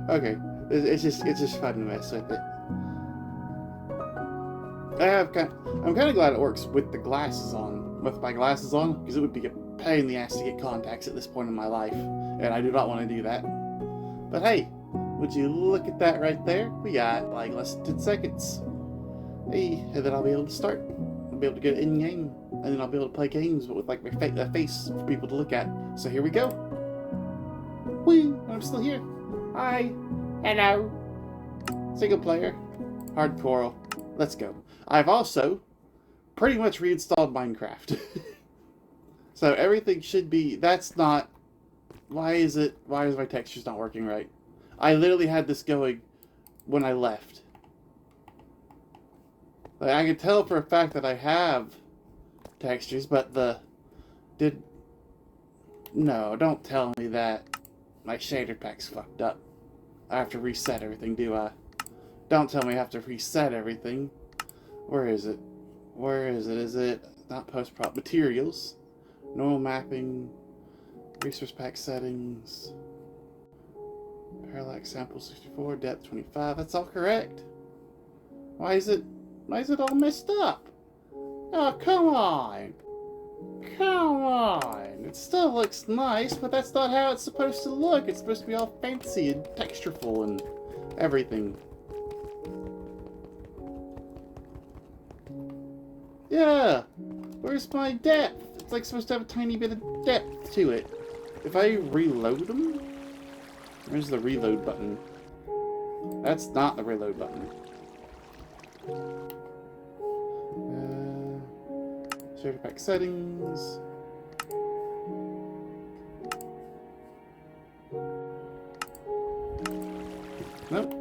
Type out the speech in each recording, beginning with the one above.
Okay, it's just fun to mess with it. I'm kind of glad it works with the glasses on, with my glasses on, because it would be a pain in the ass to get contacts at this point in my life, and I do not want to do that. But hey, would you look at that right there? We got like less than 10 seconds. Hey, and then I'll be able to start. I'll be able to get in game, and then I'll be able to play games, but with like my face for people to look at. So here we go. Woo! I'm still here. Hi. Hello. Single player. Hardcore. Let's go. I've also pretty much reinstalled Minecraft. So everything should be... That's not... Why is my textures not working right? I literally had this going when I left. Like, I can tell for a fact that I have textures, but No, don't tell me that my shader pack's fucked up. I have to reset everything, do I? Don't tell me I have to reset everything. Where is it? Where is it? Is it not post-prop? Materials. Normal mapping. Resource pack settings. Parallax sample 64. Depth 25. That's all correct. Why is it all messed up? Oh, come on. Come on. It still looks nice, but that's not how it's supposed to look. It's supposed to be all fancy and textureful and everything. Yeah! Where's my depth? It's like supposed to have a tiny bit of depth to it. If I reload them... Where's the reload button? That's not the reload button. Shader pack settings. Nope.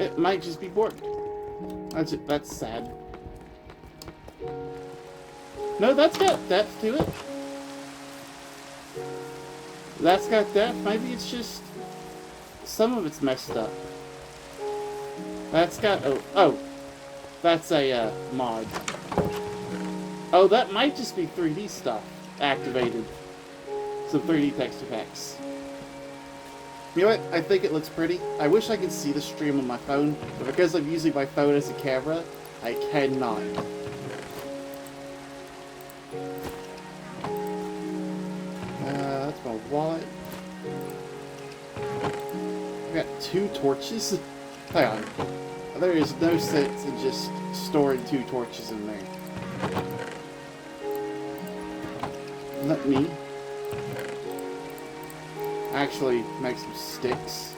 It might just be bored. That's sad. No, that's got depth to it. That's got depth. Maybe it's just... Some of it's messed up. That's got... Oh. That's a mod. Oh, that might just be 3D stuff activated. Some 3D texture packs. You know what? I think it looks pretty. I wish I could see the stream on my phone, but because I'm using my phone as a camera, I cannot. That's my wallet. I got 2 torches. Hang on. There is no sense in just storing 2 torches in there. Let me actually make some sticks.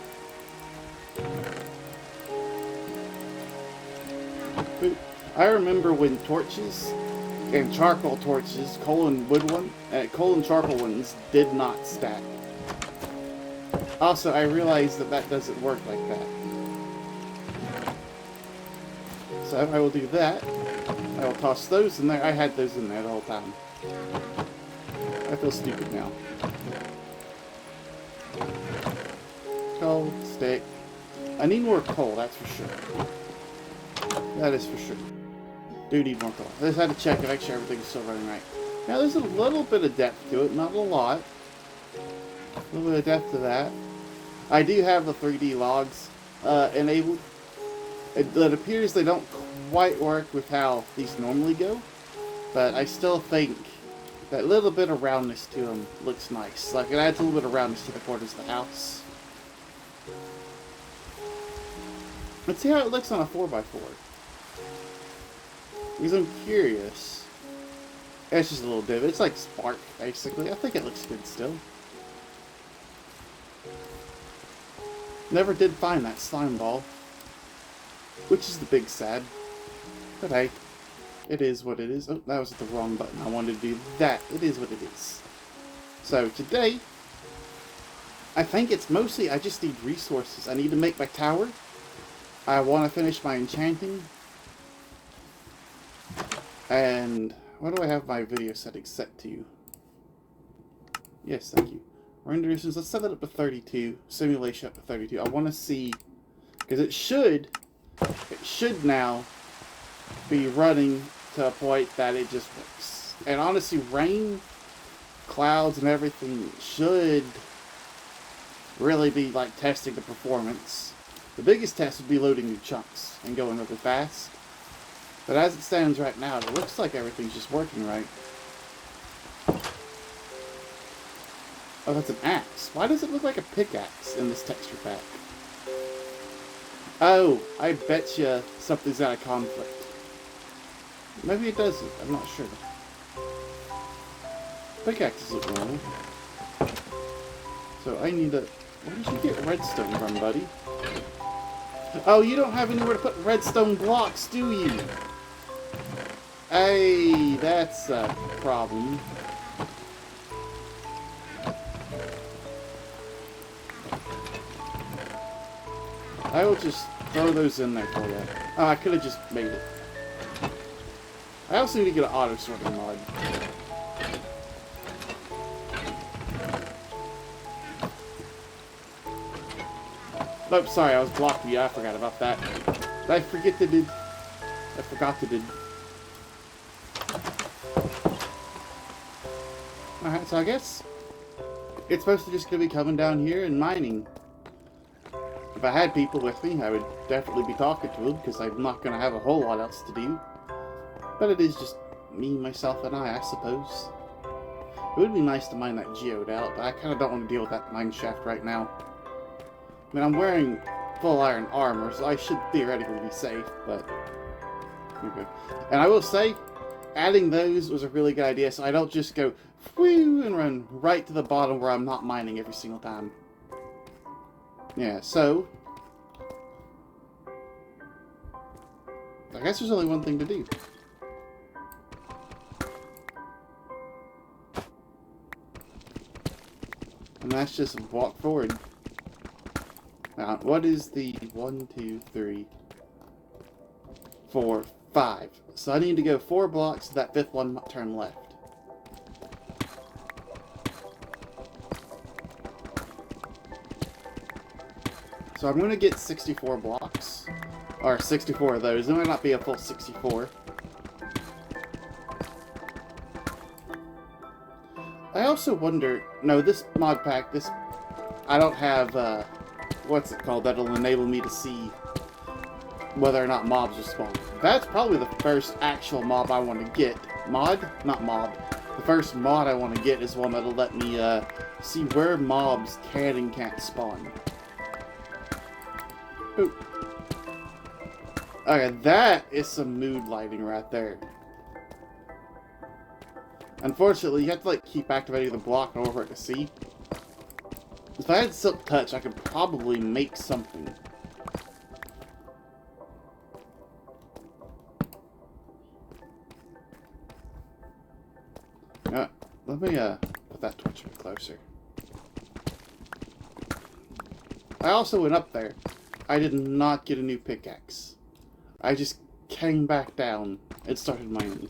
I remember when torches and charcoal torches, coal and charcoal ones, did not stack. Also, I realized that doesn't work like that. So I will do that. I will toss those in there. I had those in there the whole time. I feel stupid now. Coal, stick. I need more coal, that's for sure. That is for sure. Do need more coal. I just had to check and make sure everything's still running right. Now there's a little bit of depth to it, not a lot. A little bit of depth to that. I do have the 3D logs enabled. It appears they don't quite work with how these normally go, but I still think that little bit of roundness to them looks nice. Like, it adds a little bit of roundness to the corners of the house. Let's see how it looks on a 4x4. Because I'm curious. It's just a little divot. It's like spark, basically. I think it looks good still. Never did find that slime ball. Which is the big sad. But hey, it is what it is. Oh, that was the wrong button. I wanted to do that. It is what it is. So today, I think it's mostly I just need resources. I need to make my tower. I want to finish my enchanting. And what do I have my video settings set to? Yes, thank you. Render distance, let's set it up to 32. Simulation up to 32. I want to see, because it should now be running to a point that it just works. And honestly, rain clouds and everything should really be like testing the performance. The biggest test would be loading new chunks and going really fast. But as it stands right now, it looks like everything's just working right. Oh, that's an axe. Why does it look like a pickaxe in this texture pack? Oh, I bet you something's out of conflict. Maybe it doesn't. I'm not sure. Pickaxes look normal. So I need to... Where did you get redstone from, buddy? Oh, you don't have anywhere to put redstone blocks, do you? Hey, that's a problem. I will just throw those in there for you. Oh, I could have just made it. I also need to get an auto sorting mod. Nope, sorry, I was blocking you. I forgot about that. I forgot to do. Alright, so I guess it's supposed to just gonna be coming down here and mining. If I had people with me, I would definitely be talking to them, because I'm not gonna have a whole lot else to do. But it is just me, myself, and I suppose. It would be nice to mine that geode out, but I kind of don't want to deal with that mine shaft right now. I mean, I'm wearing full iron armor, so I should theoretically be safe, but... Okay. And I will say, adding those was a really good idea, so I don't just go whoo and run right to the bottom where I'm not mining every single time. Yeah, so... I guess there's only one thing to do. And that's just walk forward. Now, what is the 1, 2, 3, 4, 5? So I need to go 4 blocks to that 5th one turn left. So I'm going to get 64 blocks. Or 64 of those. It might not be a full 64. I also wonder... No, this mod pack, this... I don't have, what's it called? That'll enable me to see whether or not mobs will spawn. That's probably the first actual mob I want to get. Mod? Not mob. The first mod I want to get is one that'll let me, see where mobs can and can't spawn. Ooh. Okay, that is some mood lighting right there. Unfortunately, you have to like keep activating the block in order for it to see. If I had Silk Touch, I could probably make something. Let me put that torch a bit closer. I also went up there. I did not get a new pickaxe. I just came back down and started mining.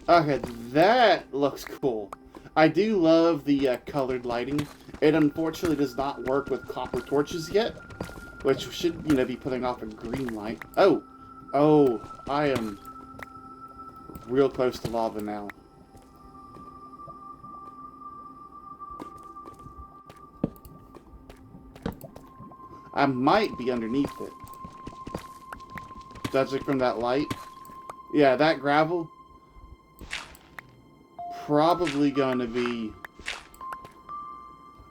Okay, that looks cool. I do love the colored lighting. It unfortunately does not work with copper torches yet, which should, you know, be putting off a green light. Oh! Oh, I am real close to lava now. I might be underneath it. Judging from that light. Yeah, that gravel. Probably gonna be...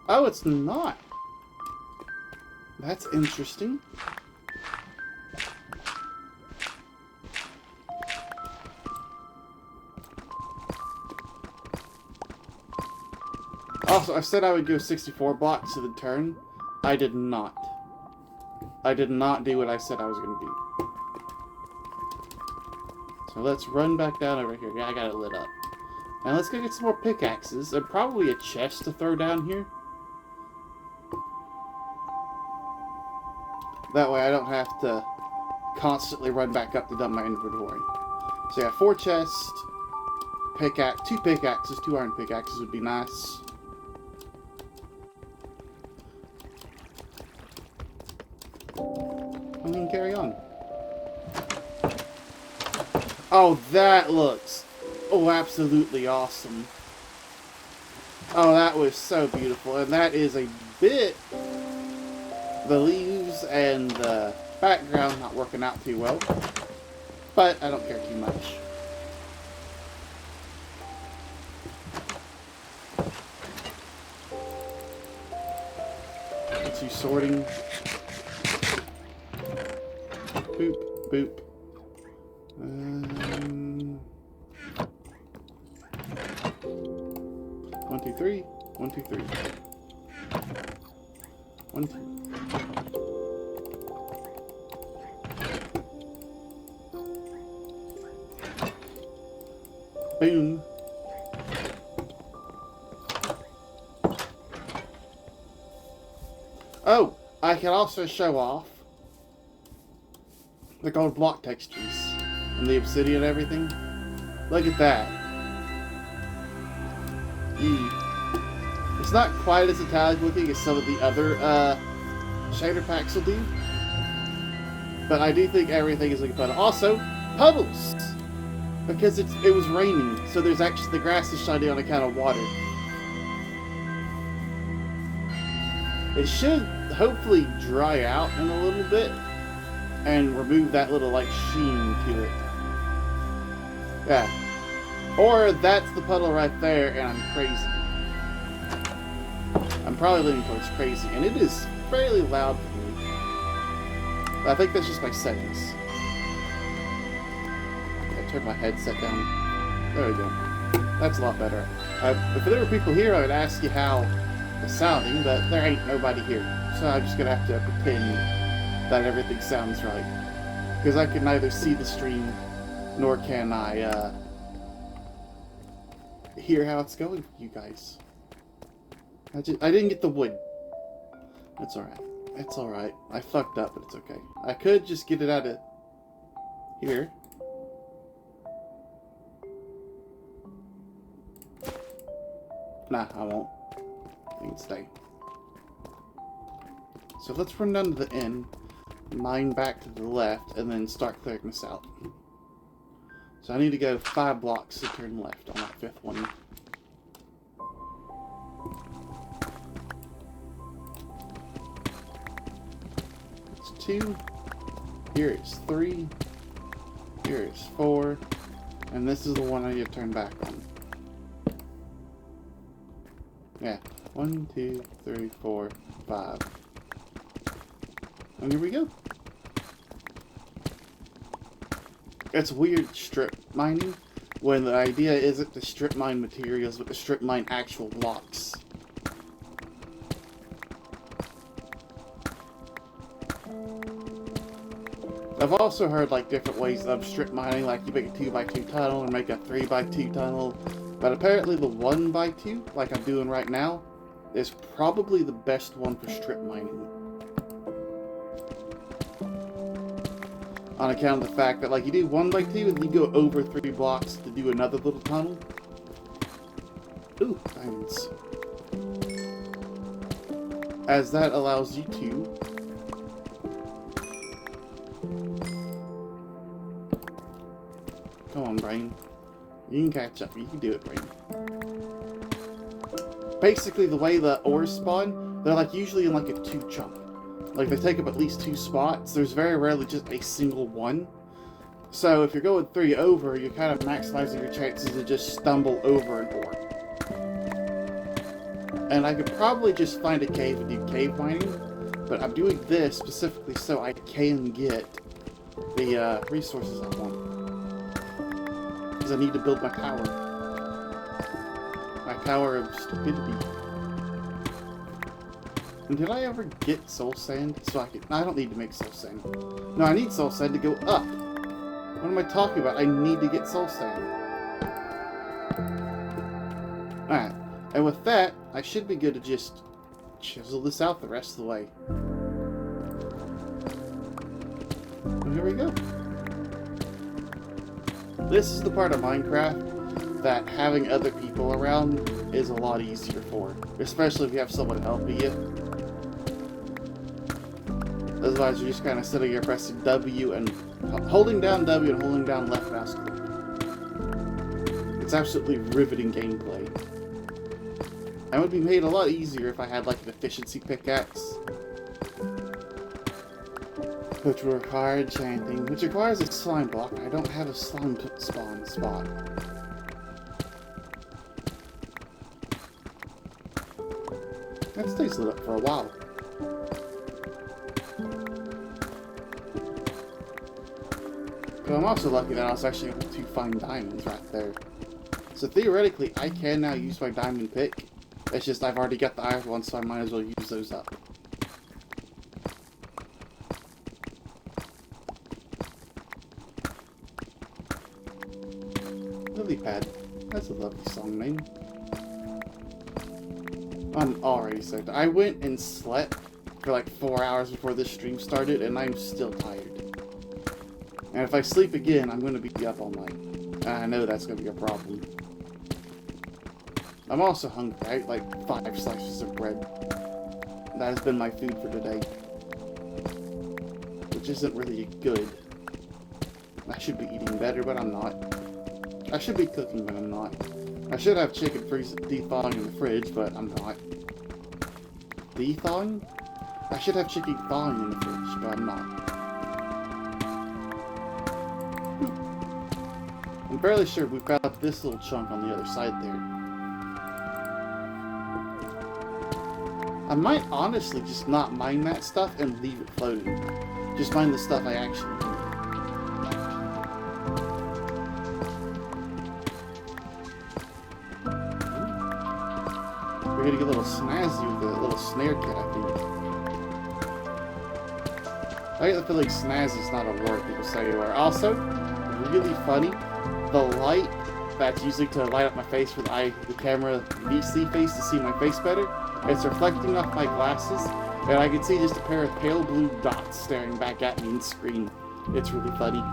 Oh, it's not. That's interesting. Also, I said I would go 64 blocks to the turn. I did not. I did not do what I said I was going to do. So let's run back down over here. Yeah, I got it lit up. Now let's go get some more pickaxes and probably a chest to throw down here. That way I don't have to constantly run back up to dump my inventory. So yeah, 4 chests, pickaxe, 2 pickaxes, 2 iron pickaxes would be nice. And we can carry on. Oh, that looks, oh, absolutely awesome. Oh, that was so beautiful. And that is a bit, the leaves and the background not working out too well. But I don't care too much. To sorting. Boop, boop. 1, 2, 3. 1, 2, 3. 1, 2. Boom. Oh, I can also show off the gold block textures and the obsidian and everything. Look at that. It's not quite as metallic looking as some of the other shader packs will do, but I do think everything is looking better. Also, puddles! Because it was raining, so there's actually, the grass is shiny on account of water. It should hopefully dry out in a little bit and remove that little like sheen to it. Yeah. Or that's the puddle right there and I'm crazy. I'm probably leaning towards crazy, and it is fairly loud for me. But I think that's just my settings. I turned my headset down. There we go. That's a lot better. If there were people here, I would ask you how it's sounding, but there ain't nobody here. So I'm just gonna have to pretend that everything sounds right. Because I can neither see the stream, nor can I hear how it's going for you guys. I didn't get the wood. That's alright. It's alright. I fucked up, but it's okay. I could just get it out of here. Nah, I won't. You can stay. So let's run down to the end, mine back to the left, and then start clearing this out. So I need to go 5 blocks to turn left on that 5th one. It's 2. Here it's 3. Here it's 4. And this is the one I need to turn back on. Yeah. 1, 2, 3, 4, 5. And here we go. It's weird strip mining when the idea isn't to strip mine materials, but to strip mine actual blocks. I've also heard like different ways of strip mining, like you make a 2x2 tunnel or make a 3x2 tunnel, but apparently the 1x2, like I'm doing right now, is probably the best one for strip mining. On account of the fact that, like, you do 1x2 and you go over 3 blocks to do another little tunnel. Ooh, diamonds. As that allows you to come on, brain. You can catch up. You can do it, brain. Basically, the way the ores spawn, they're like usually in like a 2 chunk. Like they take up at least 2 spots. There's very rarely just a single one. So if you're going 3 over, you're kind of maximizing your chances to just stumble over an ore. And I could probably just find a cave and do cave mining, but I'm doing this specifically so I can get the resources I want. Because I need to build my tower. My tower of stupidity. And did I ever get soul sand? So I can... I don't need to make soul sand. No, I need soul sand to go up. What am I talking about? I need to get soul sand. Alright. And with that, I should be good to just chisel this out the rest of the way. And here we go. This is the part of Minecraft that having other people around is a lot easier for. Especially if you have someone helping you. Otherwise, you're just kind of sitting here pressing W and holding down W and holding down left mouse click. It's absolutely riveting gameplay. And it would be made a lot easier if I had like an efficiency pickaxe. Which will require enchanting, which requires a slime block, and I don't have a slime spawn spot. That stays lit up for a while. But I'm also lucky that I was actually able to find diamonds right there. So theoretically, I can now use my diamond pick. It's just I've already got the iron one, so I might as well use those up. Lily Pad. That's a lovely song name. I'm already so tired. I went and slept for like 4 hours before this stream started, and I'm still tired. And if I sleep again, I'm going to be up all night. And I know that's going to be a problem. I'm also hungry. I ate like 5 slices of bread. That has been my food for today. Which isn't really good. I should be eating better, but I'm not. I should be cooking, but I'm not. I should have chicken thawing in the fridge, but I'm not. Thawing? I should have chicken thawing in the fridge, but I'm not. I'm fairly sure we've got this little chunk on the other side there. I might honestly just not mine that stuff and leave it floating. Just mine the stuff I actually need. We're gonna get a little snazzy with the little snare kit, I think. I get the feeling snazzy is not a word people say anywhere. Also, really funny, the light that's using to light up my face for the camera VC face to see my face better, it's reflecting off my glasses, and I can see just a pair of pale blue dots staring back at me in the screen. It's really funny.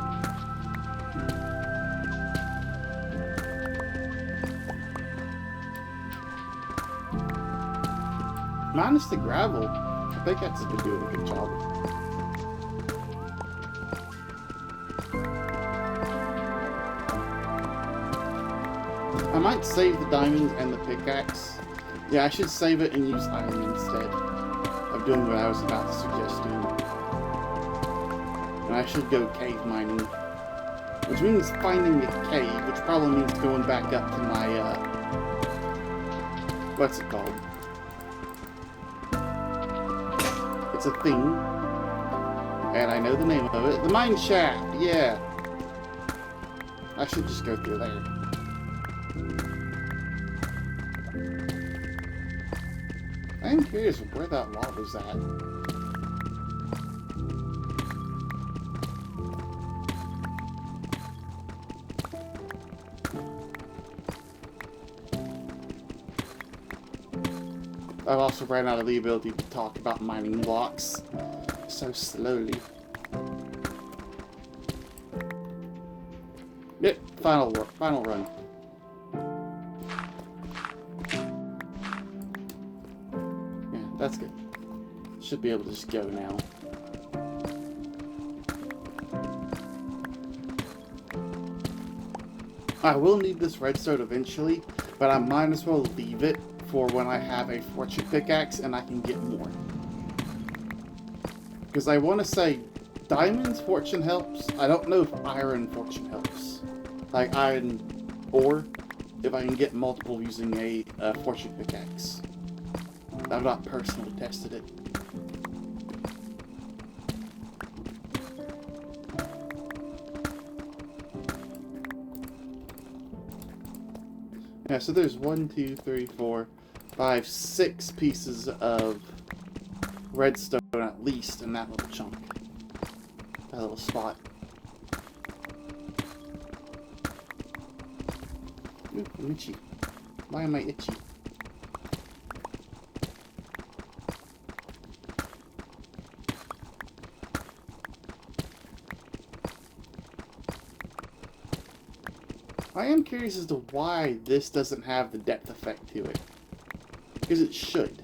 Minus the gravel, the pickaxe has been doing a good job. I might save the diamonds and the pickaxe. Yeah, I should save it and use iron instead of doing what I was about to suggest doing. And I should go cave mining. Which means finding a cave, which probably means going back up to my, what's it called? It's a thing. And I know the name of it. The mine shaft, yeah! I should just go through there. I am curious where that lava's at. I've also ran out of the ability to talk about mining blocks so slowly. Yep, final run. That's good. Should be able to just go now. I will need this redstone eventually, but I might as well leave it for when I have a fortune pickaxe and I can get more. Because I want to say diamonds fortune helps. I don't know if iron fortune helps. Like iron ore, if I can get multiple using a fortune pickaxe. I've not personally tested it. Yeah, so there's 1, 2, 3, 4, 5, 6 pieces of redstone at least in that little chunk. That little spot. Ooh, I'm itchy. Why am I itchy? I am curious as to why this doesn't have the depth effect to it. Because it should.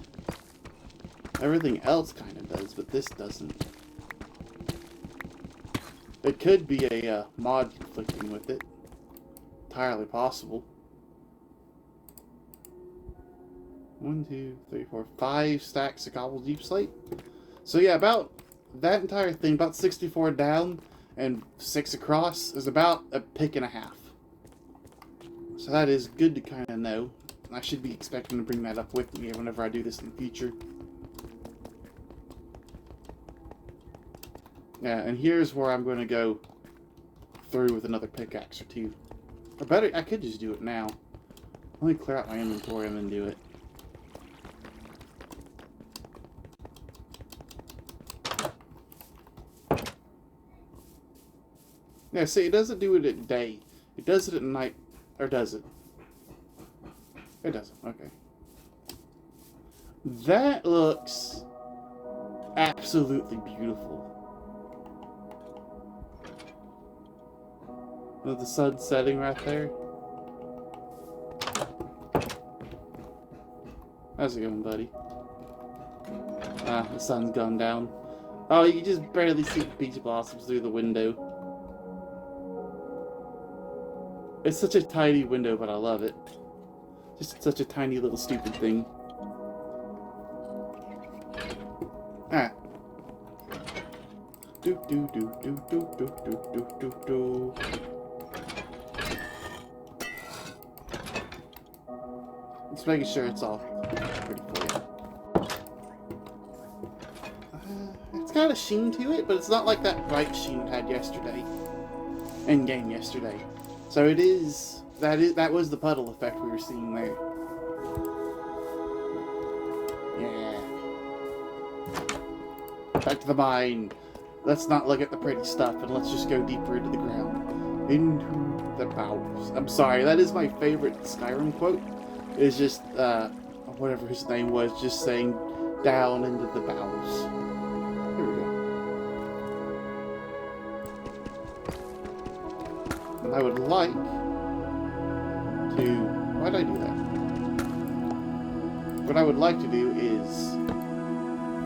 Everything else kind of does, but this doesn't. It could be a mod conflicting with it. Entirely possible. 1, 2, 3, 4, 5 stacks of cobble deep slate. So yeah, about that entire thing, about 64 down and 6 across, is about a pick and a half. So that is good to kind of know. I should be expecting to bring that up with me whenever I do this in the future. Yeah, and here's where I'm going to go through with another pickaxe or two. Or better, I could just do it now. Let me clear out my inventory and then do it. Yeah, see, it doesn't do it at day. It does it at night. Or does it? It doesn't. Okay. That looks absolutely beautiful. With the sun setting right there. How's it going, buddy? Ah, the sun's gone down. Oh, you can just barely see the peach blossoms through the window. It's such a tiny window, but I love it. Just such a tiny little stupid thing. Ah. Do do do do do do do do do do. Just making sure it's all pretty for you. It's got a sheen to it, but it's not like that bright sheen it had yesterday. In game yesterday. So it is. That was the puddle effect we were seeing there. Yeah. Back to the mine. Let's not look at the pretty stuff and let's just go deeper into the ground. Into the bowels. I'm sorry, that is my favorite Skyrim quote. It's just, whatever his name was, just saying down into the bowels. Here we go. And I would like to... Why'd I do that? What I would like to do is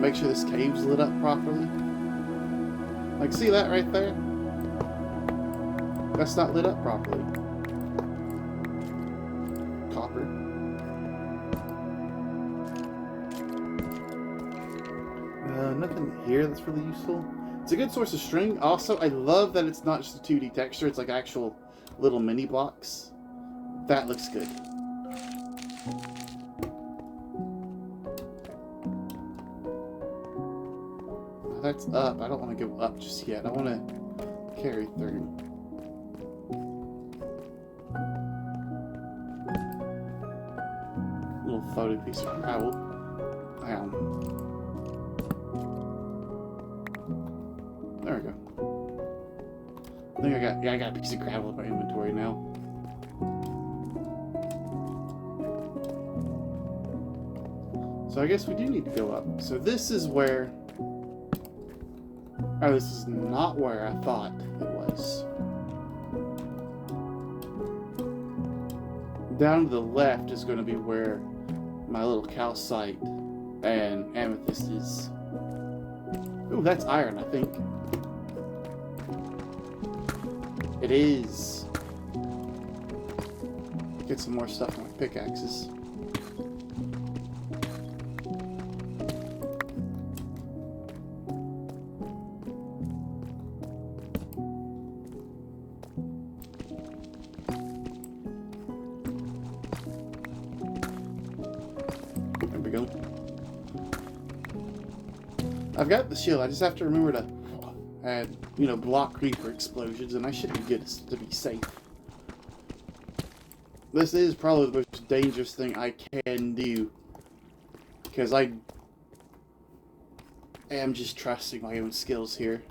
make sure this cave's lit up properly. Like, see that right there? That's not lit up properly. Copper. Nothing here that's really useful. It's a good source of string. Also, I love that it's not just a 2D texture, it's like actual little mini blocks. That looks good. That's up. I don't want to go up just yet. I want to carry through. Little floating piece of gravel. There we go. I think I got a piece of gravel in my inventory now. So I guess we do need to go up. So this is where... Oh, this is not where I thought it was. Down to the left is going to be where my little calcite and amethyst is. Ooh, that's iron, I think. It is. Get some more stuff on my pickaxes. There we go. I've got the shield, I just have to remember to add, you know, block creeper explosions, and I should be good to be safe. This is probably the most dangerous thing I can do, because I am just trusting my own skills here.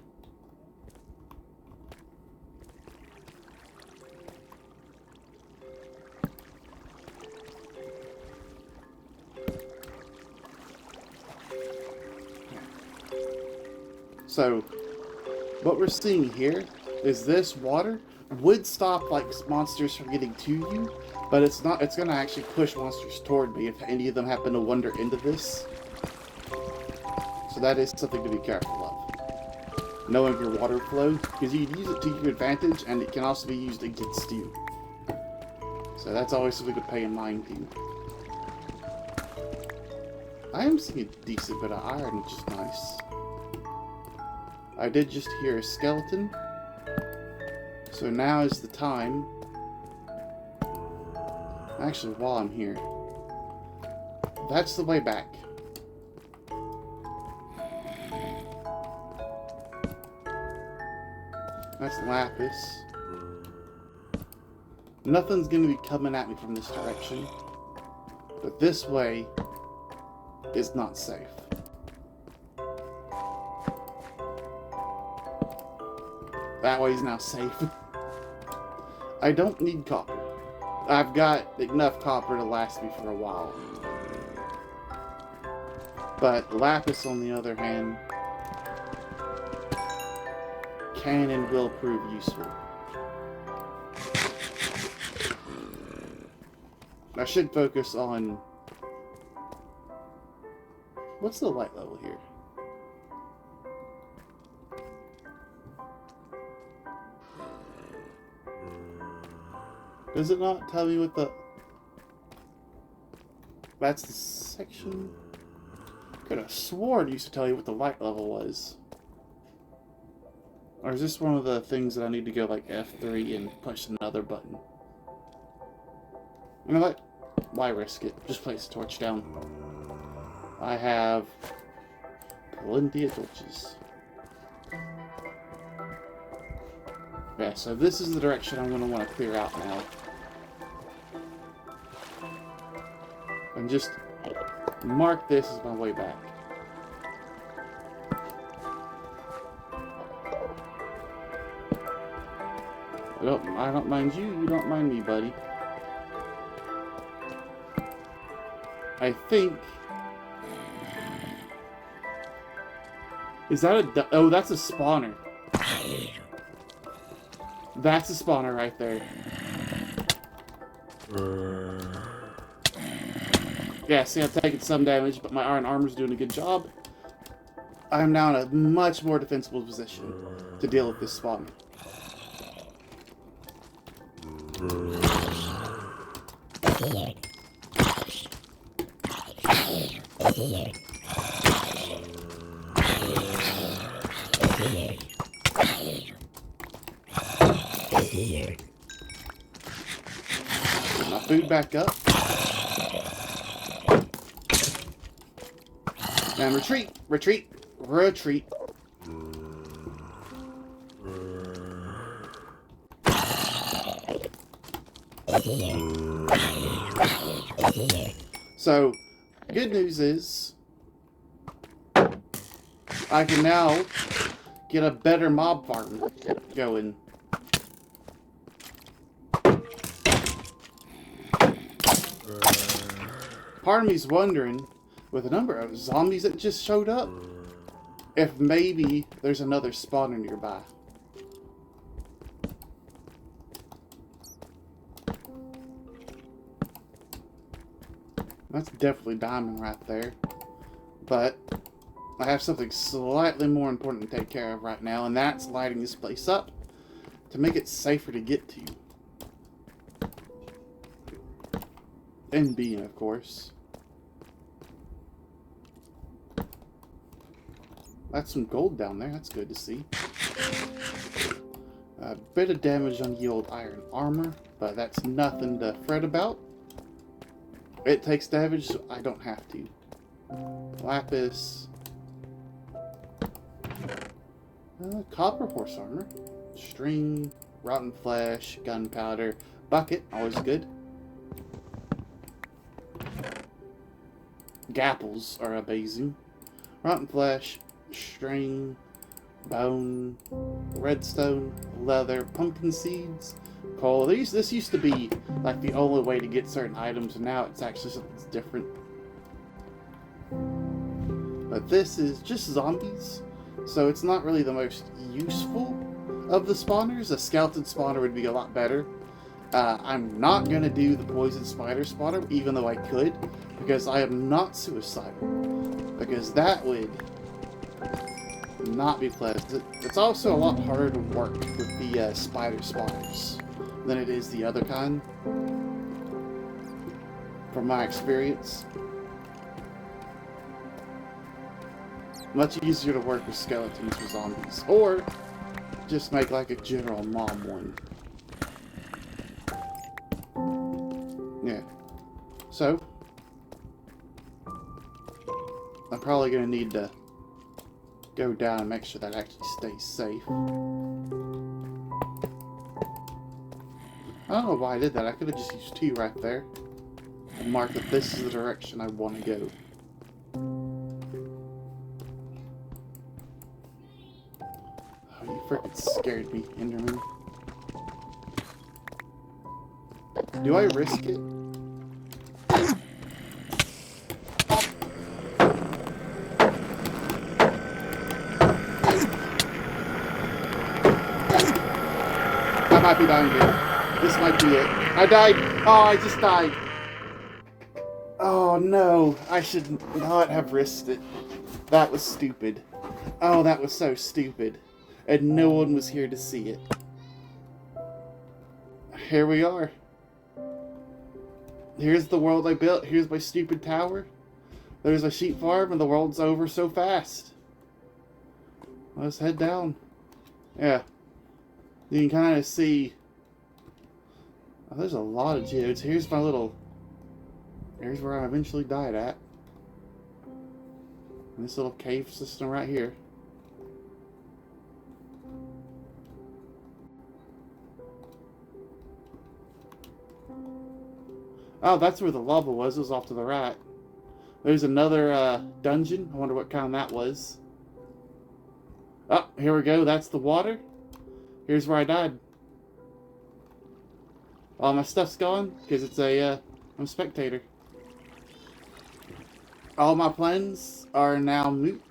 So, what we're seeing here is this water would stop like monsters from getting to you, but it's not. It's gonna actually push monsters toward me if any of them happen to wander into this. So that is something to be careful of. Knowing your water flow, because you can use it to your advantage, and it can also be used against you. So that's always something to pay in mind too. I am seeing a decent bit of iron, which is nice. I did just hear a skeleton. So now is the time. Actually, while I'm here, that's the way back. That's lapis. Nothing's gonna be coming at me from this direction, but this way is not safe. That way is now safe. I don't need copper. I've got enough copper to last me for a while. But lapis, on the other hand, can and will prove useful. I should focus on... What's the light level here? Does it not tell me what the... That's the section? Could have sworn it used to tell you what the light level was. Or is this one of the things that I need to go like F3 and push another button? You know what? Why risk it? Just place the torch down. I have plenty of torches. Yeah, so this is the direction I'm going to want to clear out now. And just mark this as my way back. I don't mind you, you don't mind me, buddy. I think... Is that a... Oh, that's a spawner. That's a spawner right there. Yeah, see, I've taken some damage, but my iron armor's doing a good job. I'm now in a much more defensible position to deal with this spawner. Get my food back up. And retreat! Retreat! Retreat! So, good news is, I can now get a better mob farm going. Part of me's wondering, with the number of zombies that just showed up, if maybe there's another spawner nearby. That's definitely diamond right there. But I have something slightly more important to take care of right now, and that's lighting this place up to make it safer to get to. And being, of course. That's some gold down there. That's good to see. A bit of damage on the old iron armor, but that's nothing to fret about. It takes damage, so I don't have to. Lapis. Copper horse armor. String. Rotten flesh. Gunpowder. Bucket. Always good. Gapples are amazing. Rotten flesh. String. Bone. Redstone. Leather. Pumpkin seeds. Coal. This used to be like the only way to get certain items, and now it's actually something that's different. But this is just zombies, so it's not really the most useful of the spawners. A skeleton spawner would be a lot better. I'm not going to do the poison spider spawner, even though I could, because I am not suicidal. Because that would not be pleasant. It's also a lot harder to work with the spider spawners than it is the other kind, from my experience. Much easier to work with skeletons or zombies. Or just make like a general mom one. Yeah. So, I'm probably going to need to go down and make sure that actually stays safe. I don't know why I did that. I could have just used 2 right there. And mark that this is the direction I want to go. Oh, you freaking scared me, Enderman. Do I risk it? I might be dying here. This might be it. I died! Oh, I just died! Oh no, I should not have risked it. That was stupid. Oh, that was so stupid. And no one was here to see it. Here we are. Here's the world I built. Here's my stupid tower. There's a sheep farm and the world's over so fast. Let's head down. Yeah. You can kind of see... Oh, there's a lot of geodes. Here's my little... Here's where I eventually died at. And this little cave system right here. Oh, that's where the lava was. It was off to the right. There's another dungeon. I wonder what kind that was. Oh, here we go. That's the water. Here's where I died. All my stuff's gone because it's I'm a spectator. All my plans are now moot,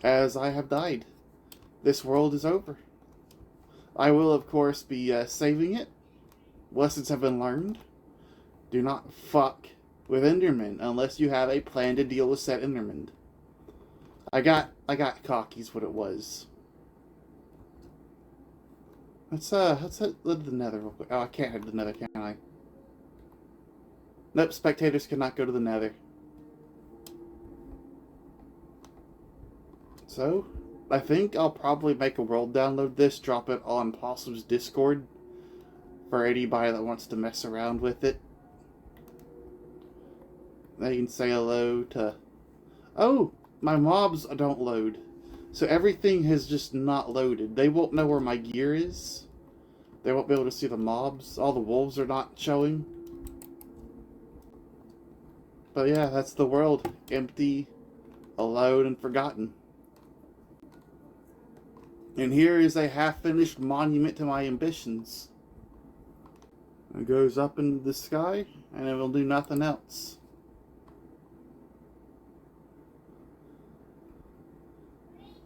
as I have died. This world is over. I will, of course, be saving it. Lessons have been learned. Do not fuck with Endermen unless you have a plan to deal with said Endermen. I got cocky's what it was. Let's head to the Nether real quick. Oh, I can't head to the Nether, can I? Nope, spectators cannot go to the Nether. So, I think I'll probably make a world download this, drop it on Possum's Discord for anybody that wants to mess around with it. They can say hello to... Oh! My mobs don't load. So everything has just not loaded. They won't know where my gear is. They won't be able to see the mobs. All the wolves are not showing. But yeah, that's the world. Empty, alone, and forgotten. And here is a half-finished monument to my ambitions. It goes up into the sky, and it will do nothing else.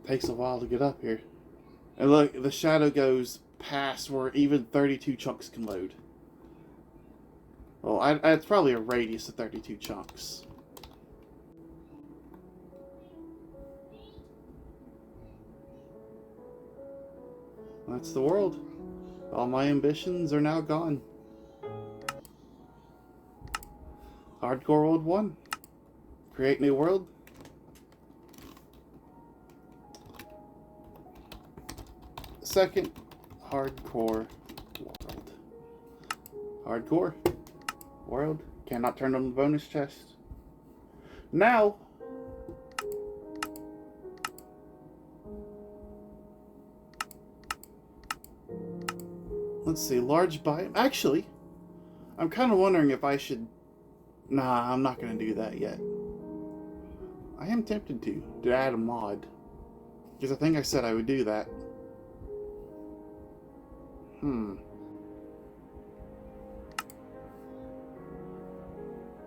Takes a while to get up here. And look, the shadow goes past where even 32 chunks can load. Well, it's probably a radius of 32 chunks. That's the world. All my ambitions are now gone. Hardcore World 1. Create new world. Second, hardcore world. Hardcore world. Cannot turn on the bonus chest. Now, let's see, large biome. Actually, I'm kind of wondering if I should... Nah, I'm not going to do that yet. I am tempted to add a mod. Because I think I said I would do that.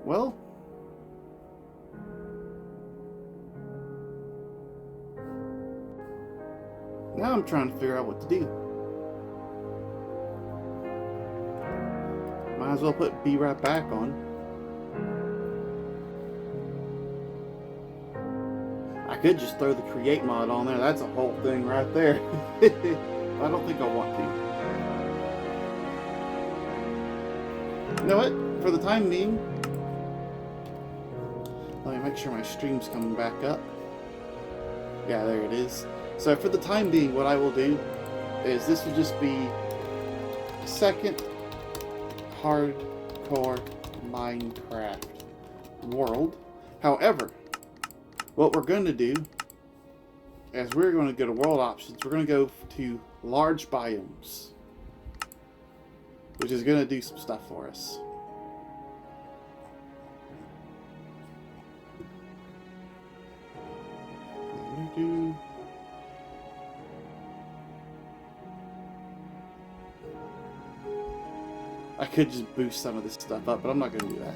Well, now I'm trying to figure out what to do. Might as well put B right back on. I could just throw the create mod on there. That's a whole thing right there. I don't think I want to. You know what? For the time being, let me make sure my stream's coming back up. Yeah, there it is. So for the time being, what I will do is this will just be second hardcore Minecraft world. However, what we're going to do is we're going to go to world options. We're going to go to large biomes, which is going to do some stuff for us. I could just boost some of this stuff up, but I'm not going to do that.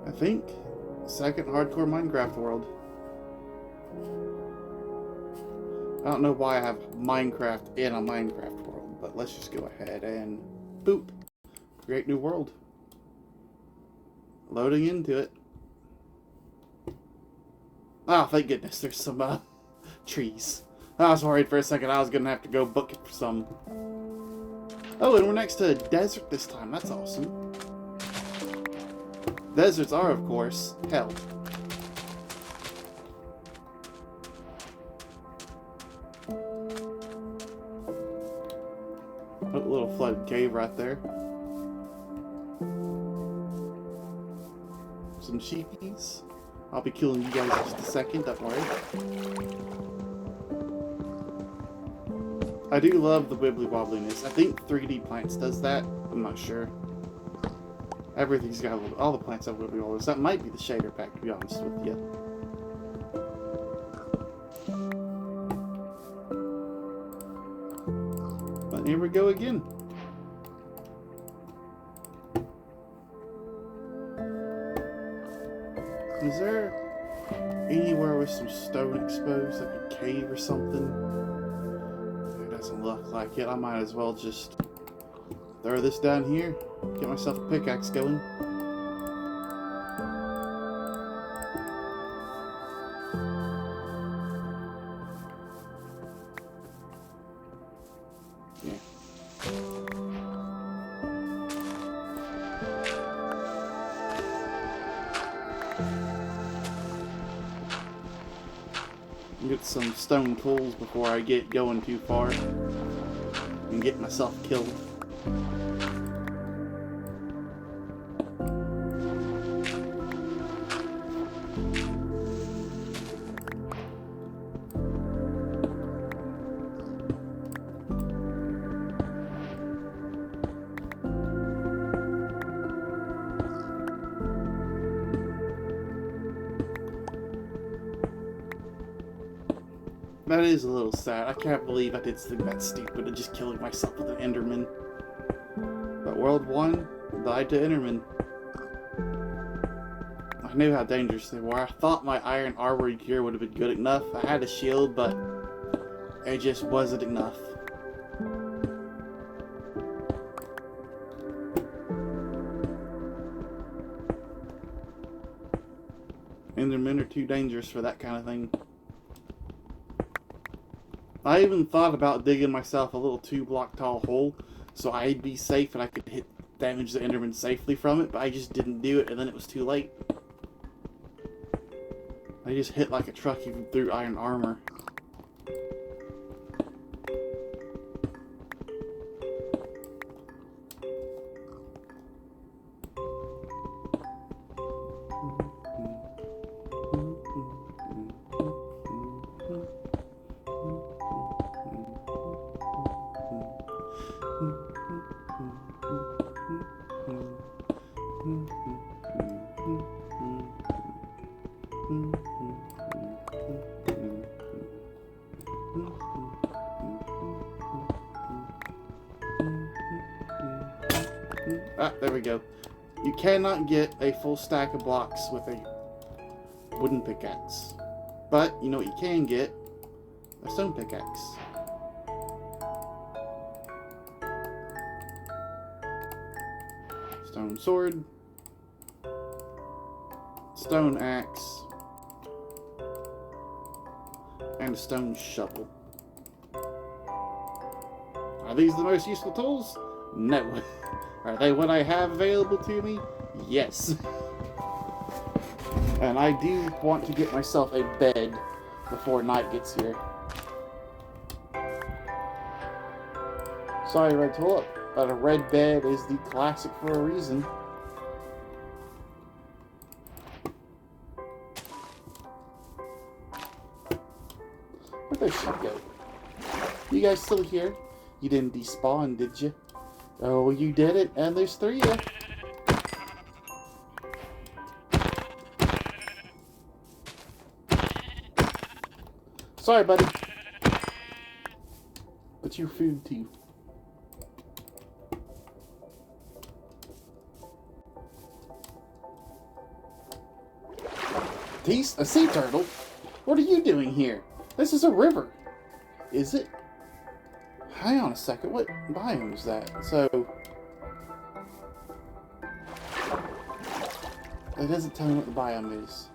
I think second hardcore Minecraft world. I don't know why I have Minecraft in a Minecraft world, but let's just go ahead and boop. Create new world. Loading into it. Oh, thank goodness, there's some trees. I was worried for a second I was going to have to go book it for some. Oh, and we're next to a desert this time. That's awesome. Deserts are, of course, hell. A little flooded cave right there. Some sheepies. I'll be killing you guys in just a second, don't worry. I do love the wibbly wobbliness. I think 3D Plants does that. I'm not sure. Everything's got a little, all the plants have wibbly wobbliness. That might be the shader pack, to be honest with you. But here we go again. Is there anywhere with some stone exposed, like a cave or something? It doesn't look like it. I might as well just throw this down here, get myself a pickaxe going. Yeah. Get some stone tools before I get going too far and get myself killed. That is a little sad. I can't believe I did something that stupid of just killing myself with an Enderman. But World 1 died to Enderman. I knew how dangerous they were. I thought my iron armory gear would have been good enough. I had a shield, but it just wasn't enough. Endermen are too dangerous for that kind of thing. I even thought about digging myself a little 2-block tall hole so I'd be safe and I could damage the Enderman safely from it, but I just didn't do it and then it was too late. I just hit like a truck even through iron armor. Ah, there we go. You cannot get a full stack of blocks with a wooden pickaxe. But, you know what you can get? A stone pickaxe. Stone sword. Stone axe. And a stone shovel. Are these the most useful tools? No. Are they what I have available to me? Yes. And I do want to get myself a bed before night gets here. Sorry, Red Tulip, but a red bed is the classic for a reason. Where'd those sheep go? You guys still here? You didn't despawn, did you? Oh, you did it, and there's 3 of you. Sorry, buddy. But your food, too. A sea turtle? What are you doing here? This is a river. Is it? Hang on a second. What biome is that? So... it doesn't tell me what the biome is.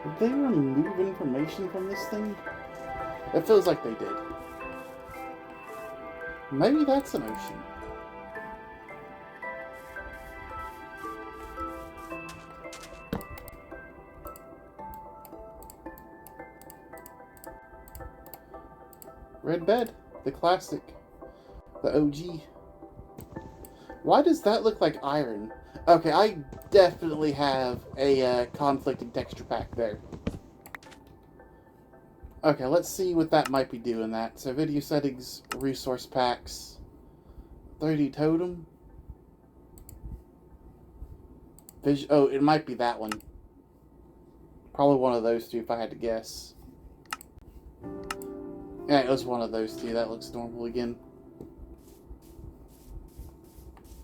Did they remove information from this thing? It feels like they did. Maybe that's an ocean. Red bed, the classic, the OG. Why does that look like iron? Okay, I definitely have a conflicting texture pack there. Okay, let's see what that might be doing that. So video settings, resource packs, 30 totem. Oh, it might be that one. Probably one of those two if I had to guess. Yeah, it was one of those two. That looks normal again.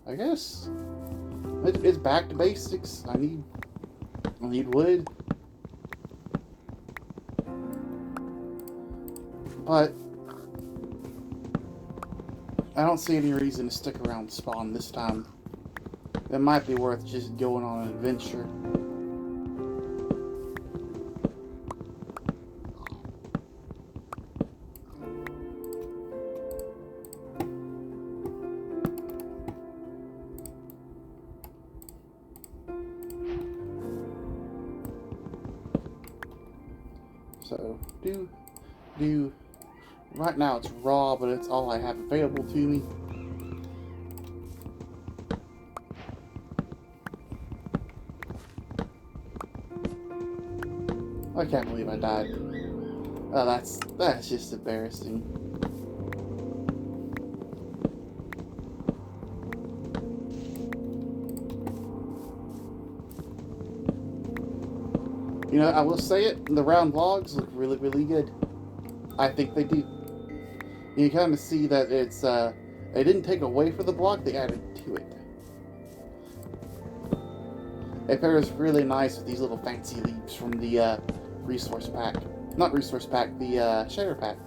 I guess it's back to basics. I need wood. But I don't see any reason to stick around spawn this time. It might be worth just going on an adventure. So, right now it's raw, but it's all I have available to me. I can't believe I died. Oh, that's just embarrassing. You know, I will say it, the round logs look really, really good. I think they do. You kind of see that it's, they didn't take away from the block, they added to it. It pairs really nice with these little fancy leaves from the, resource pack. Not resource pack, the, shader pack.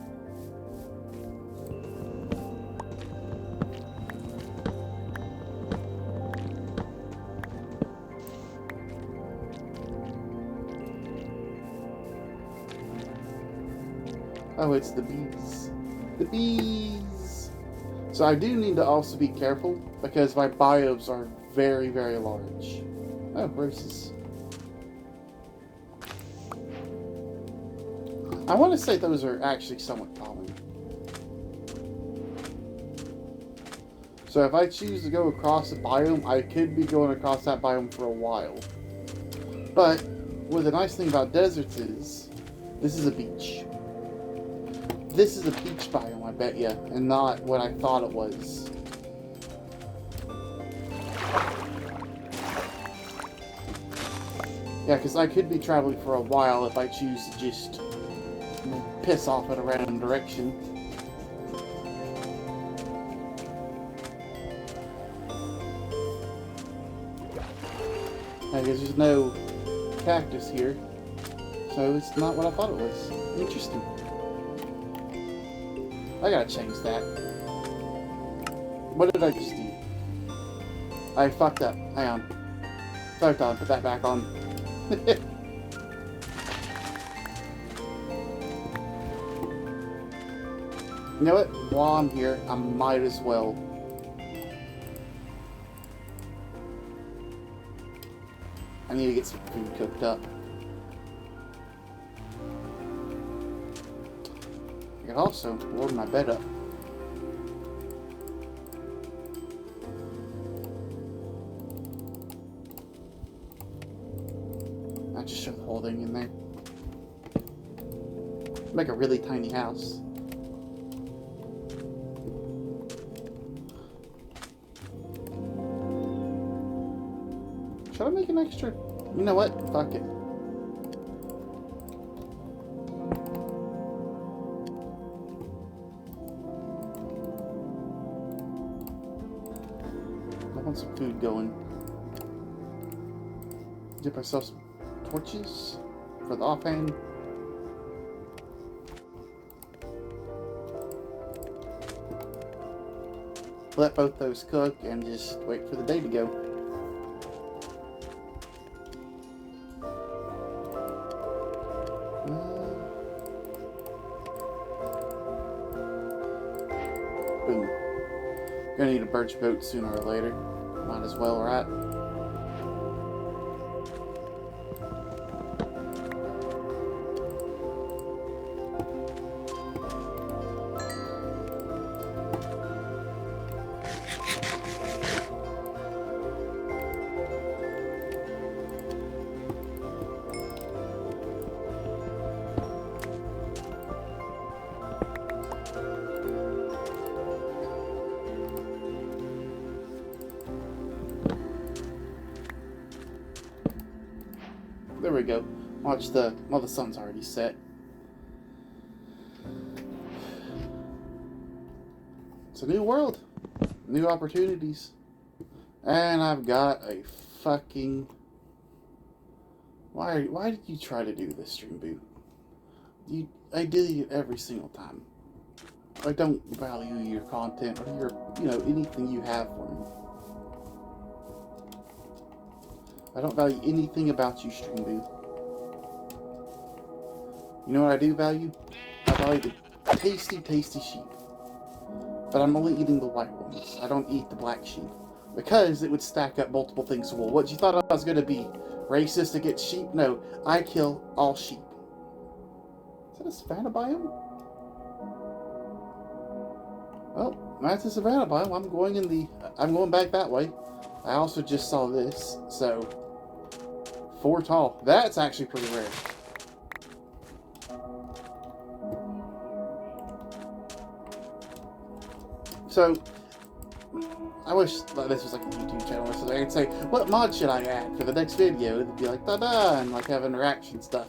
Oh, it's the bees. The bees! So I do need to also be careful, because my biomes are very, very large. Oh, roses. I want to say those are actually somewhat common. So if I choose to go across a biome, I could be going across that biome for a while. But, what the nice thing about deserts is, this is a beach. This is a beach biome, I bet ya, and not what I thought it was. Yeah, because I could be traveling for a while if I choose to just piss off in a random direction. I guess there's no cactus here, so it's not what I thought it was. Interesting. I gotta change that. What did I just do? I fucked up. Hang on. Photon, put that back on. You know what? While I'm here, I might as well. I need to get some food cooked up. I could also load my bed up. I just shove the whole thing in there. Make a really tiny house. Should I make an extra? You know what? Fuck it. I want some food going. Get myself some torches for the offhand. Let both those cook and just wait for the day to go. Boom. Gonna need a birch boat sooner or later. Might as well, right? There we go. Watch the... Well, the sun's already set. It's a new world. New opportunities. And I've got a fucking... Why did you try to do this, Stream Boot? I delete it every single time. I don't value your content or your, anything you have for me. I don't value anything about you, Stream Booth. You know what I do value? I value the tasty, tasty sheep. But I'm only eating the white ones. I don't eat the black sheep. Because it would stack up multiple things. Well, what, you thought I was going to be racist against sheep? No, I kill all sheep. Is that a savanna biome? Well, that's a savanna biome. I'm going back that way. I also just saw this, so... 4 tall. That's actually pretty rare. So, I wish that this was like a YouTube channel or something. I could say, what mod should I add for the next video? It'd be like, da-da, and like have interaction stuff.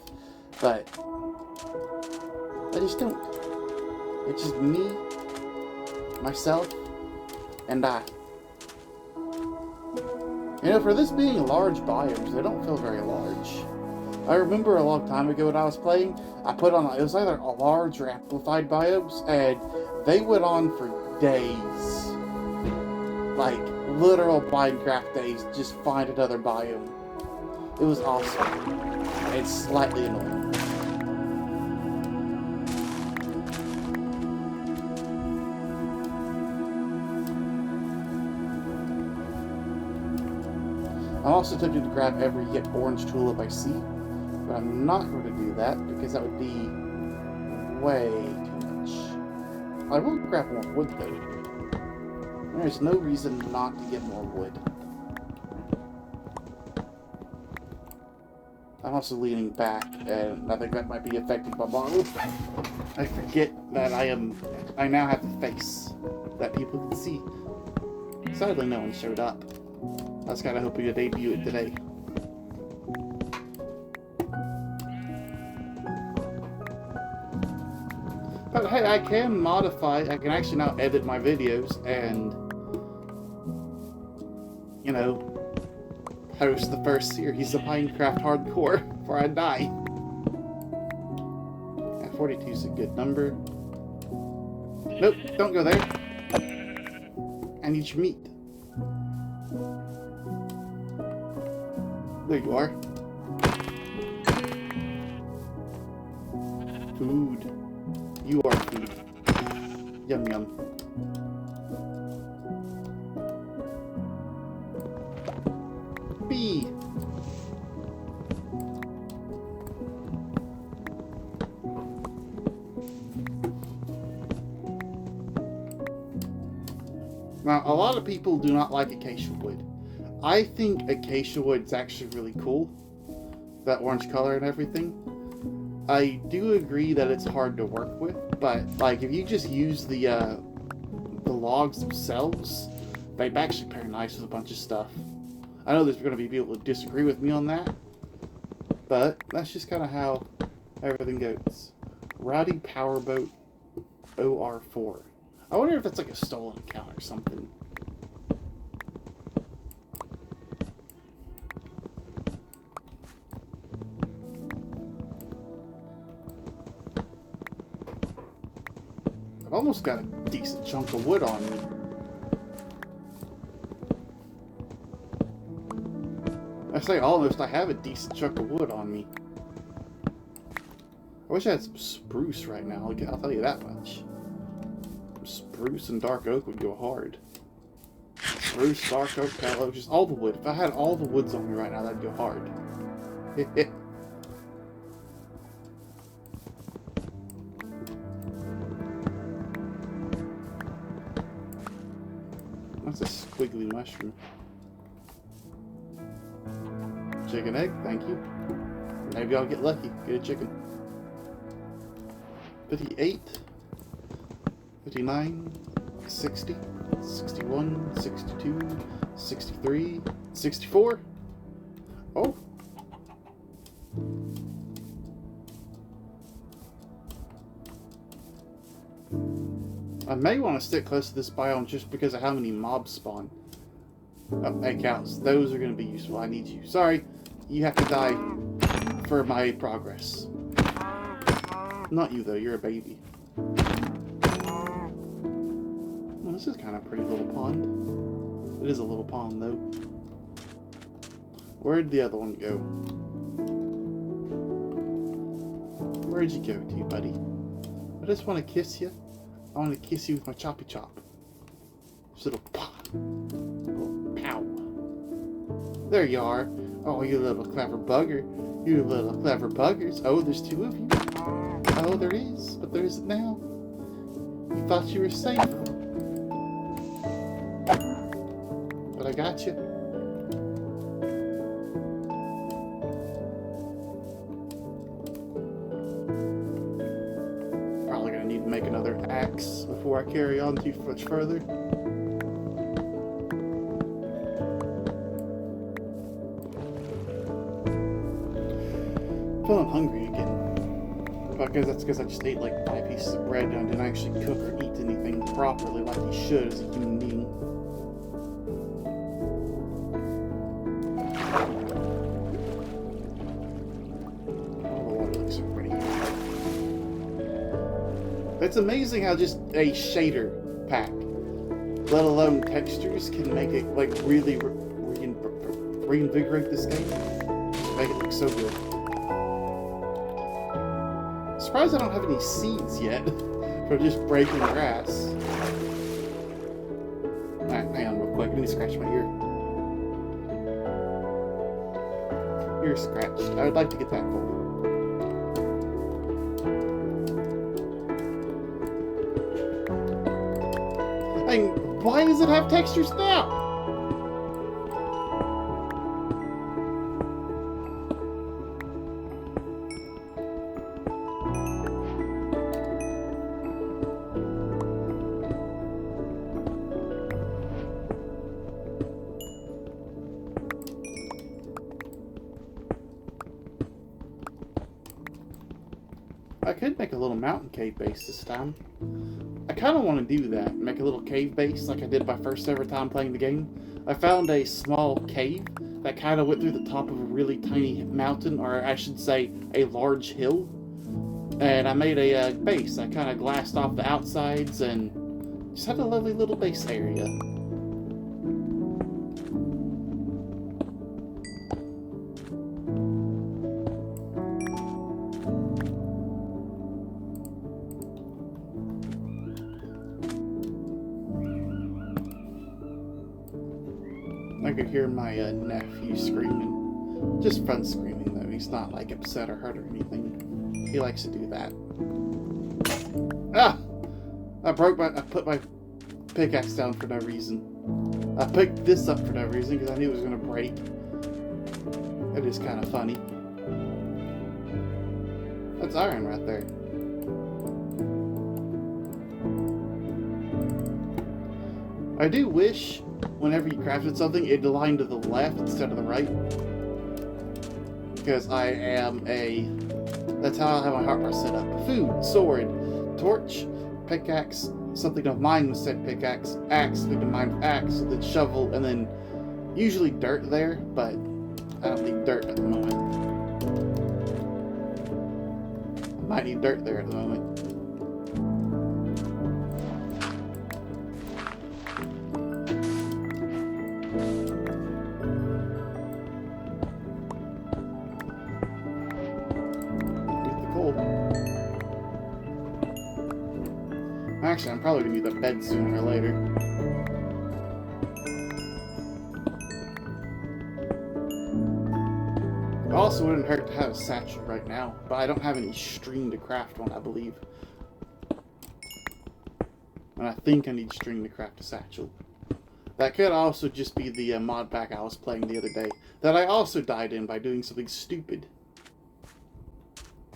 But, I just don't. It's just me, myself, and I. For this being large biomes, they don't feel very large. I remember a long time ago when I was playing, I put on, it was either a large or amplified biomes, and they went on for days. Like, literal Minecraft days, just find another biome. It was awesome. It's slightly annoying. I'm also tempted to grab every yet orange tulip I see, but I'm not going to do that because that would be way too much. I will grab more wood though. There's no reason not to get more wood. I'm also leaning back, and I think that might be affecting my model. I forget that I now have a face that people can see. Sadly, no one showed up. I was kind of hoping to debut it today. But hey, I can actually now edit my videos and, host the first series of Minecraft Hardcore before I die. Yeah, 42 is a good number. Nope, don't go there. I need your meat. There you are. Food. You are food. Yum yum. Bee. Now, a lot of people do not like acacia wood. I think acacia wood is actually really cool. That orange color and everything. I do agree that it's hard to work with, but like if you just use the logs themselves, they'd actually pair nice with a bunch of stuff. I know there's going to be people who disagree with me on that, but that's just kind of how everything goes. Rowdy Powerboat OR4. I wonder if that's like a stolen account or something. I've almost got a decent chunk of wood on me. I say almost, I have a decent chunk of wood on me. I wish I had some spruce right now, I'll tell you that much. Spruce and dark oak would go hard. Spruce, dark oak, pale oak, just all the wood. If I had all the woods on me right now, that'd go hard. That's a squiggly mushroom. Chicken egg, thank you. Maybe I'll get lucky, get a chicken. 58, 59, 60, 61, 62, 63, 64. Oh. I may want to stick close to this biome just because of how many mobs spawn. Oh, hey cows, those are going to be useful. I need you. Sorry, you have to die for my progress. Not you though, you're a baby. Well, this is kind of a pretty little pond. It is a little pond though. Where'd the other one go? Where'd you go to, buddy? I just want to kiss you. I want to kiss you with my choppy chop. Just little pow. There you are. Oh, you little clever bugger. You little clever buggers. Oh, there's two of you. Oh, there is, but there isn't now. You thought you were safe. But I got you. Probably gonna need to make another axe before I carry on too much further. I'm hungry again. Because that's because I just ate like 5 pieces of bread and I didn't actually cook or eat anything properly like you should as a human being. Oh, the water looks so pretty. It's amazing how just a shader pack, let alone textures, can make it like really reinvigorate this game. Make it look so good. Surprised I don't have any seeds yet from just breaking grass. Alright, hang on real quick. I need to scratch my ear. Ear scratched. I would like to get that goal. I mean, why does it have textures now? I could make a little mountain cave base this time. I kind of want to do that. Make a little cave base like I did my first ever time playing the game. I found a small cave that kind of went through the top of a really tiny mountain, or I should say a large hill. And I made a base. I kind of glassed off the outsides and just had a lovely little base area. I could hear my nephew screaming. Just fun screaming, though. He's not, like, upset or hurt or anything. He likes to do that. Ah! I put my pickaxe down for no reason. I picked this up for no reason because I knew it was going to break. It is kind of funny. That's iron right there. I do wish whenever you crafted something, it'd align to the left instead of the right. Because I am a... That's how I have my hotbar set up. Food, sword, torch, pickaxe, something of mine was said pickaxe, axe, something of mine axe, then shovel, and then usually dirt there, but I don't need dirt at the moment. I might need dirt there at the moment. Actually, I'm probably going to need the bed sooner or later. It also wouldn't hurt to have a satchel right now, but I don't have any string to craft one, I believe. And I think I need string to craft a satchel. That could also just be the mod pack I was playing the other day, that I also died in by doing something stupid.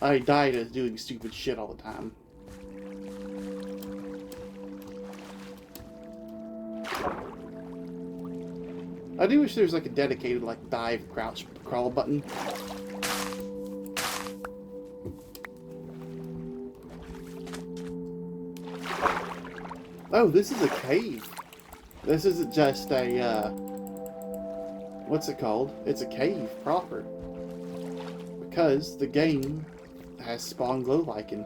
I died at doing stupid shit all the time. I do wish there was like a dedicated like dive, crouch, crawl button. Oh, this is a cave. This isn't just a, what's it called? It's a cave proper. Because the game has spawned glow lichen.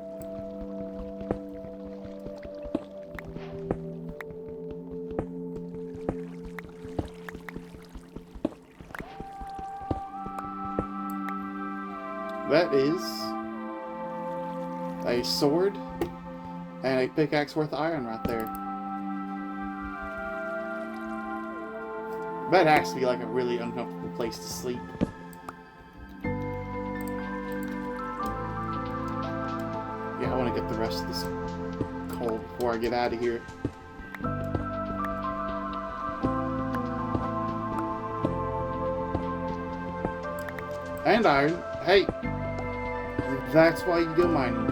That is a sword and a pickaxe worth of iron right there. That has to be like a really uncomfortable place to sleep. Yeah, I want to get the rest of this coal before I get out of here. And iron. Hey! That's why you go mining.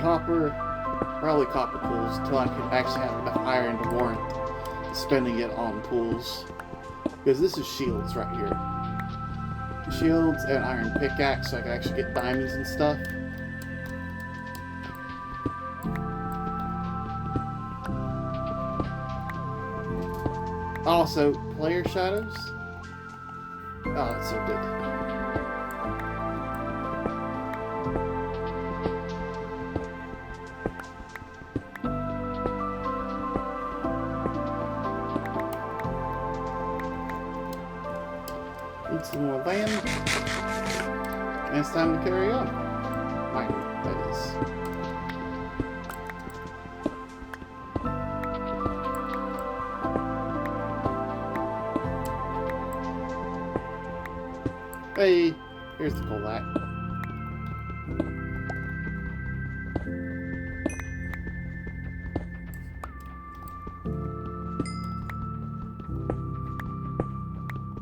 Copper, probably copper pools, until I can actually have enough iron to warrant spending it on pools. Because this is shields right here. Shields and iron pickaxe, so I can actually get diamonds and stuff. Also, player shadows. Oh, that's so good. Need some more land. And it's time to carry on. Mining, that is. Hey, here's the coal lat.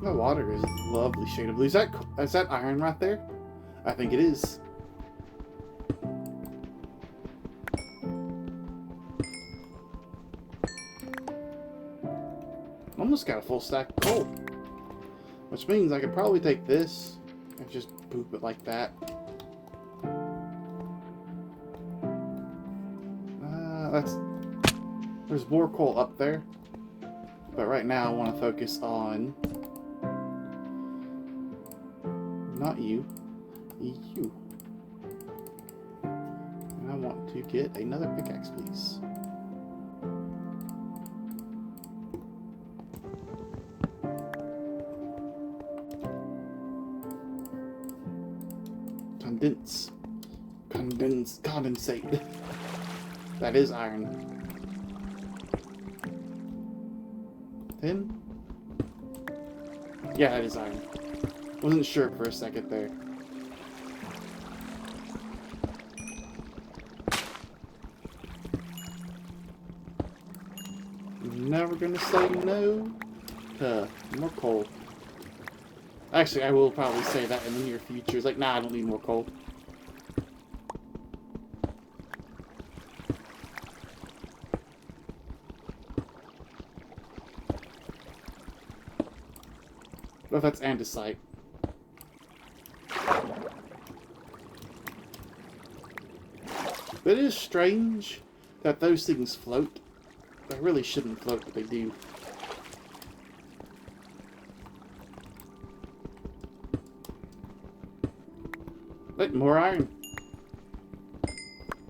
The water is a lovely shade of blue. Is that iron right there? I think it is. Almost got a full stack of coal. Which means I could probably take this and just poop it like that. There's more coal up there. But right now I want to focus on... Not you. You. And I want to get another pickaxe, please. Condensate. That is iron. Tin? Yeah, that is iron. Wasn't sure for a second there. Never gonna say no to more coal. Actually, I will probably say that in the near future. It's like, nah, I don't need more coal. But that's andesite. But it is strange that those things float. They really shouldn't float, but they do. But more iron.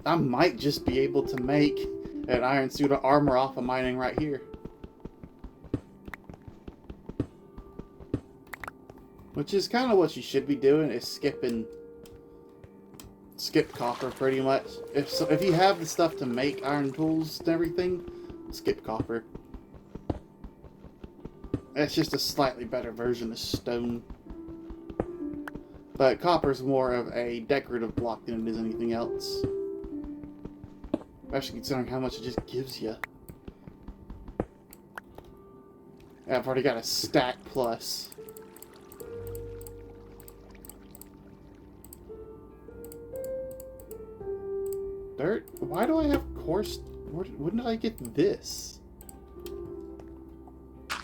I might just be able to make an iron suit of armor off of mining right here. Which is kind of what you should be doing, is skip copper pretty much. If you have the stuff to make iron tools and everything, skip copper. It's just a slightly better version of stone. But copper's more of a decorative block than it is anything else. Especially considering how much it just gives you. I've already got a stack plus. Dirt? Why do I have coarse? When did I get this? I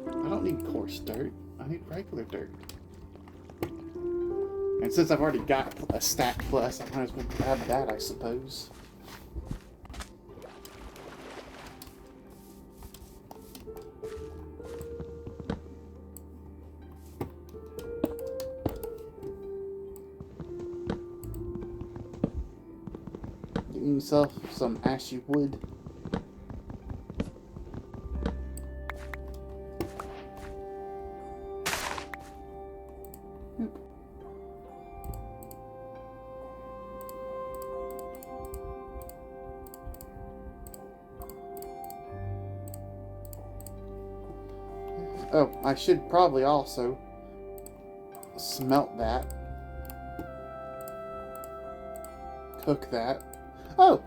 don't need coarse dirt. I need regular dirt. And since I've already got a stack plus, I might as well grab that, I suppose. Getting yourself some ashy wood. Oh, I should probably also smelt that. Cook that. Oh!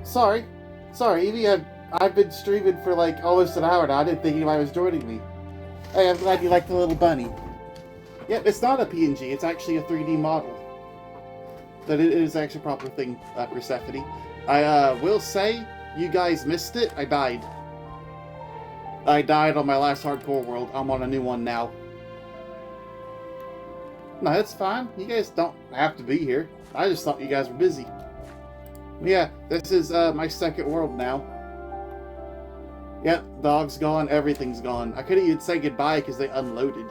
Sorry, Evie, I've been streaming for like almost an hour now. I didn't think anybody was joining me. Hey, I'm glad you like the little bunny. Yep, it's not a PNG, it's actually a 3D model. That it is actually a proper thing, Persephone. I will say, you guys missed it, I died. I died on my last hardcore world. I'm on a new one now. No, that's fine. You guys don't have to be here. I just thought you guys were busy. Yeah, this is my second world now. Yep, dog's gone, everything's gone. I couldn't even say goodbye because they unloaded.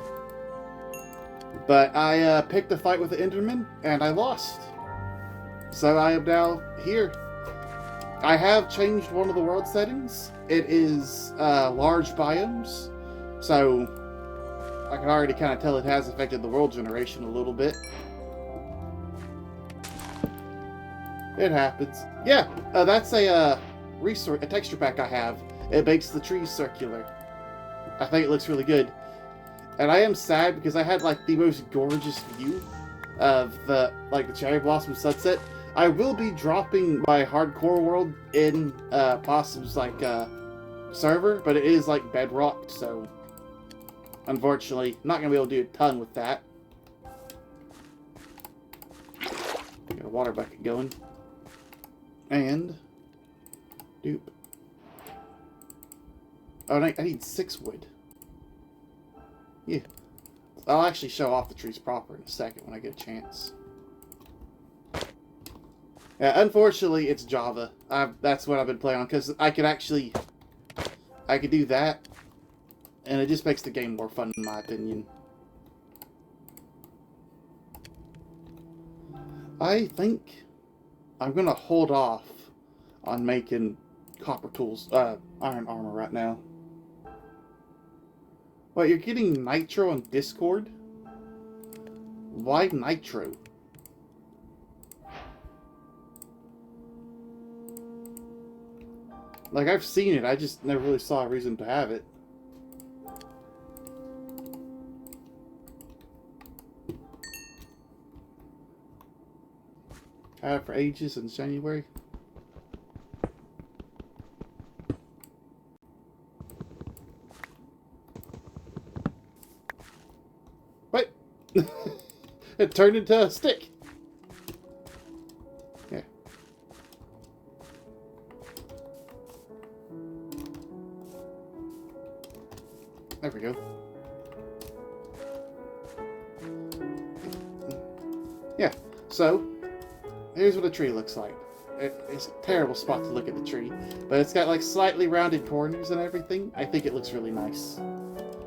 But I picked a fight with the Enderman, and I lost. So I am now here. I have changed one of the world settings. It is large biomes, so I can already kind of tell it has affected the world generation a little bit. It happens. Yeah, that's a resource, a texture pack I have. It makes the trees circular. I think it looks really good. And I am sad because I had like the most gorgeous view of the cherry blossom sunset. I will be dropping my hardcore world in Possum's server, but it is like bedrock, so unfortunately not gonna be able to do a ton with that. Got a water bucket going. And dupe. Oh, I need 6 wood. Yeah. I'll actually show off the trees proper in a second when I get a chance. Yeah, unfortunately, it's Java. That's what I've been playing on, because I could do that, and it just makes the game more fun, in my opinion. I think I'm gonna hold off on making copper tools, iron armor right now. Wait, you're getting nitro on Discord? Why nitro? Like, I've seen it, I just never really saw a reason to have it. I had it for ages in January. Wait! It turned into a stick! Yeah. There we go. Yeah, so, here's what a tree looks like. It's a terrible spot to look at the tree, but it's got like slightly rounded corners and everything. I think it looks really nice.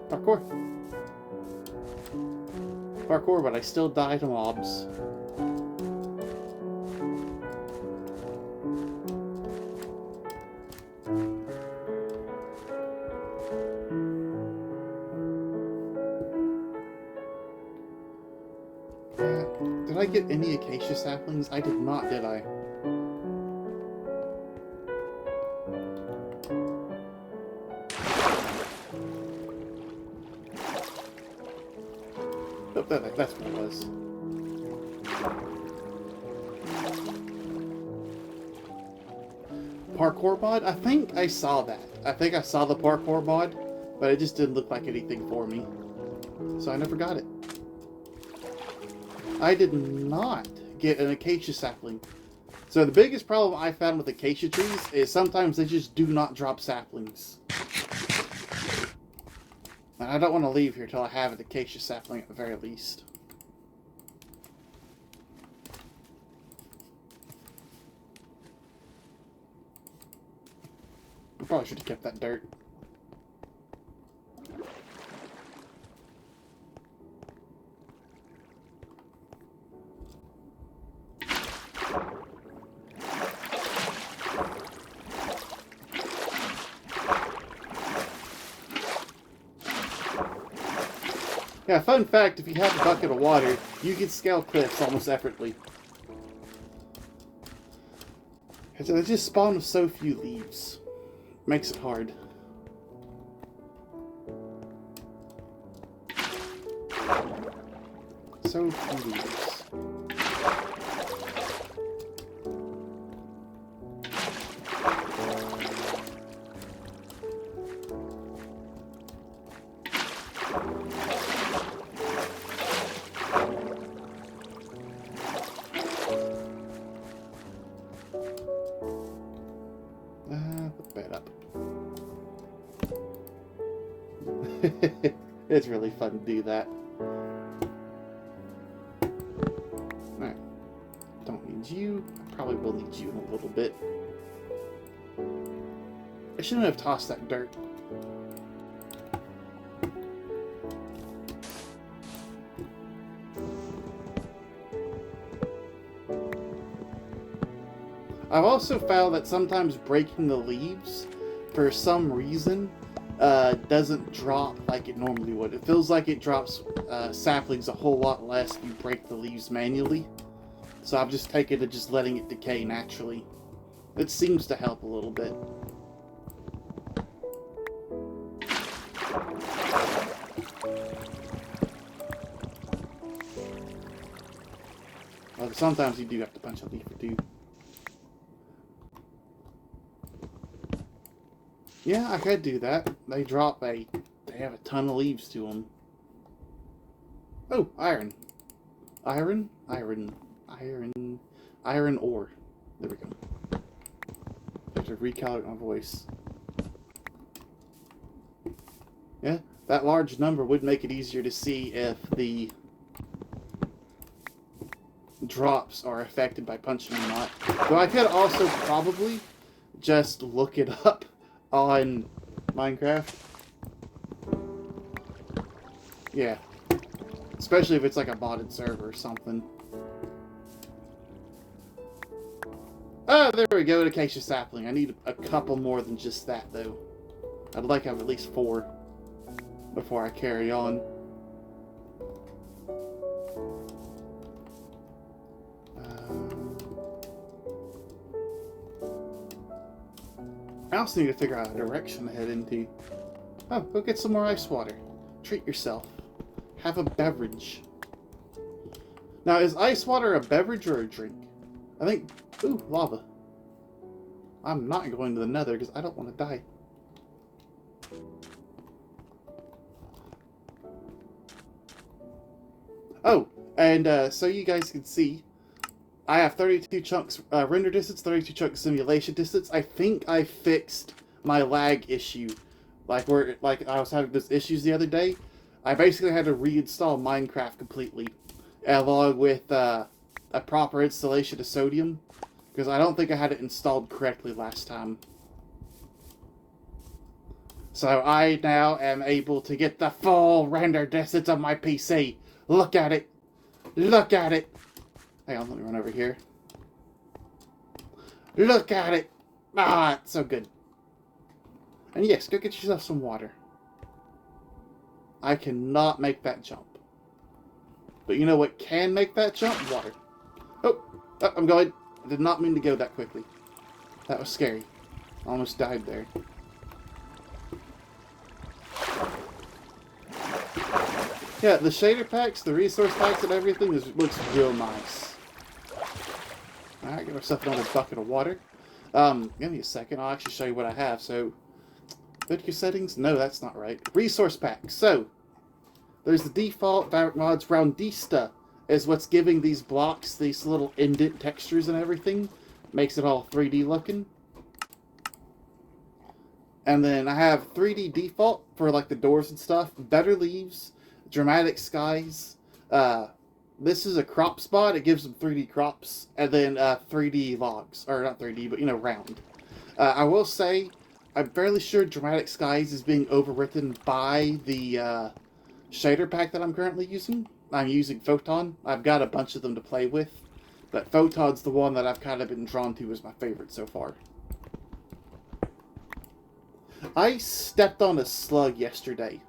Parkour. Parkour, but I still die to mobs. Did I get any acacia saplings? I did not, did I? Oh, that's what it was. Parkour mod? I think I saw that. I think I saw the parkour mod, but it just didn't look like anything for me. So I never got it. I did not get an acacia sapling. So the biggest problem I found with acacia trees is sometimes they just do not drop saplings. And I don't want to leave here till I have an acacia sapling at the very least. I probably should have kept that dirt. Yeah, fun fact, if you have a bucket of water, you can scale cliffs almost effortlessly. They just spawn with so few leaves. Makes it hard. So few leaves. Put the bed up. It's really fun to do that. Alright. Don't need you. I probably will need you in a little bit. I shouldn't have tossed that dirt. I've also found that sometimes breaking the leaves, for some reason, doesn't drop like it normally would. It feels like it drops saplings a whole lot less if you break the leaves manually. So I've just taken to just letting it decay naturally. It seems to help a little bit. Well, sometimes you do have to punch a leaf or two. Yeah, I could do that. They have a ton of leaves to them. Oh, iron. Iron ore. There we go. I have to recalibrate my voice. Yeah, that large number would make it easier to see if the drops are affected by punching or not. Though I could also probably just look it up on Minecraft. Yeah. Especially if it's like a botted server or something. Oh, there we go, an acacia sapling. I need a couple more than just that, though. I'd like to have at least 4 before I carry on. I also need to figure out a direction to head into. Oh, go get some more ice water. Treat yourself. Have a beverage. Now, is ice water a beverage or a drink? I think... Ooh, lava. I'm not going to the nether because I don't want to die. Oh, and so you guys can see, I have 32 chunks render distance, 32 chunks simulation distance. I think I fixed my lag issue. Like I was having those issues the other day. I basically had to reinstall Minecraft completely, along with a proper installation of sodium, because I don't think I had it installed correctly last time. So I now am able to get the full render distance of my PC. Look at it. Look at it. Hang on, let me run over here. Look at it. Ah, it's so good. And yes, go get yourself some water. I cannot make that jump. But you know what can make that jump? Water. Oh, I'm going. I did not mean to go that quickly. That was scary. I almost died there. Yeah, the shader packs, the resource packs, and everything looks real nice. Alright, give ourselves another bucket of water. Give me a second, I'll actually show you what I have. So, video settings? No, that's not right. Resource pack. So, there's the default Fabric Mods Roundista is what's giving these blocks these little indent textures and everything. Makes it all 3D looking. And then I have 3D default for like the doors and stuff. Better Leaves, Dramatic Skies. This is a crop spot. It gives them 3D crops. And then 3D logs. Or not 3D, but, you know, round. I will say, I'm fairly sure Dramatic Skies is being overwritten by the shader pack that I'm currently using. I'm using Photon. I've got a bunch of them to play with. But Photon's the one that I've kind of been drawn to as my favorite so far. I stepped on a slug yesterday.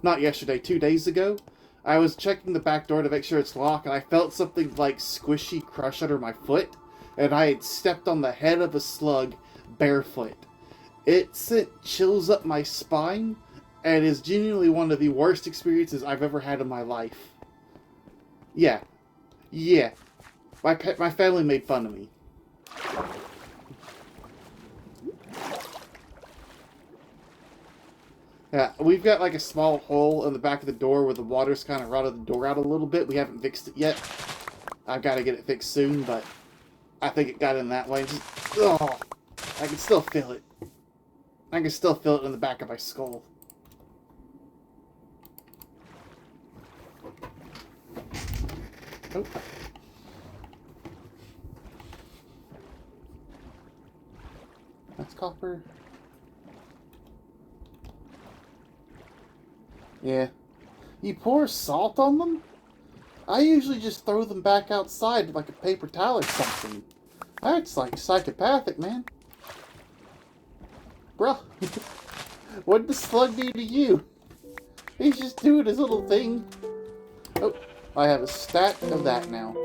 Not yesterday, 2 days ago. I was checking the back door to make sure it's locked, and I felt something like squishy crush under my foot, and I had stepped on the head of a slug barefoot. It sent chills up my spine, and is genuinely one of the worst experiences I've ever had in my life. Yeah. Yeah. My family made fun of me. Yeah, we've got like a small hole in the back of the door where the water's kind of rotted the door out a little bit. We haven't fixed it yet. I've got to get it fixed soon, but I think it got in that way. Just, oh, I can still feel it. I can still feel it in the back of my skull. Oh. That's copper. Yeah. You pour salt on them? I usually just throw them back outside like a paper towel or something. That's like psychopathic, man. Bruh. What did the slug do to you? He's just doing his little thing. Oh, I have a stack of that now.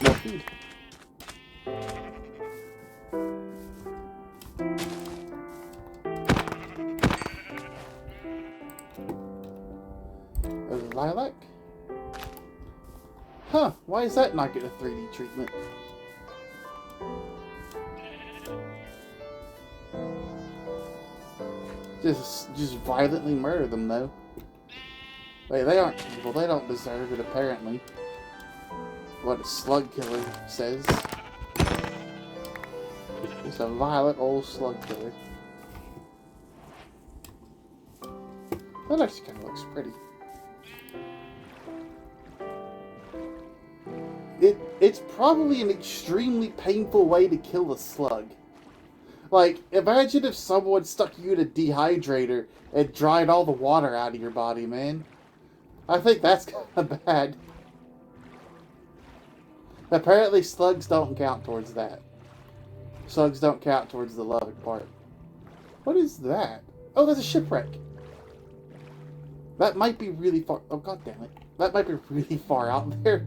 No food. Lilac? Huh, why is that not getting a 3D treatment? Just violently murder them, though. They aren't evil, they don't deserve it, apparently. What a slug killer says. Just a violent old slug killer. That actually kind of looks pretty. It's probably an extremely painful way to kill a slug. Like, imagine if someone stuck you in a dehydrator and dried all the water out of your body, man. I think that's kind of bad. Apparently slugs don't count towards that. Slugs don't count towards the loving part. What is that? Oh, there's a shipwreck. That might be really far... Oh, god damn it. That might be really far out there.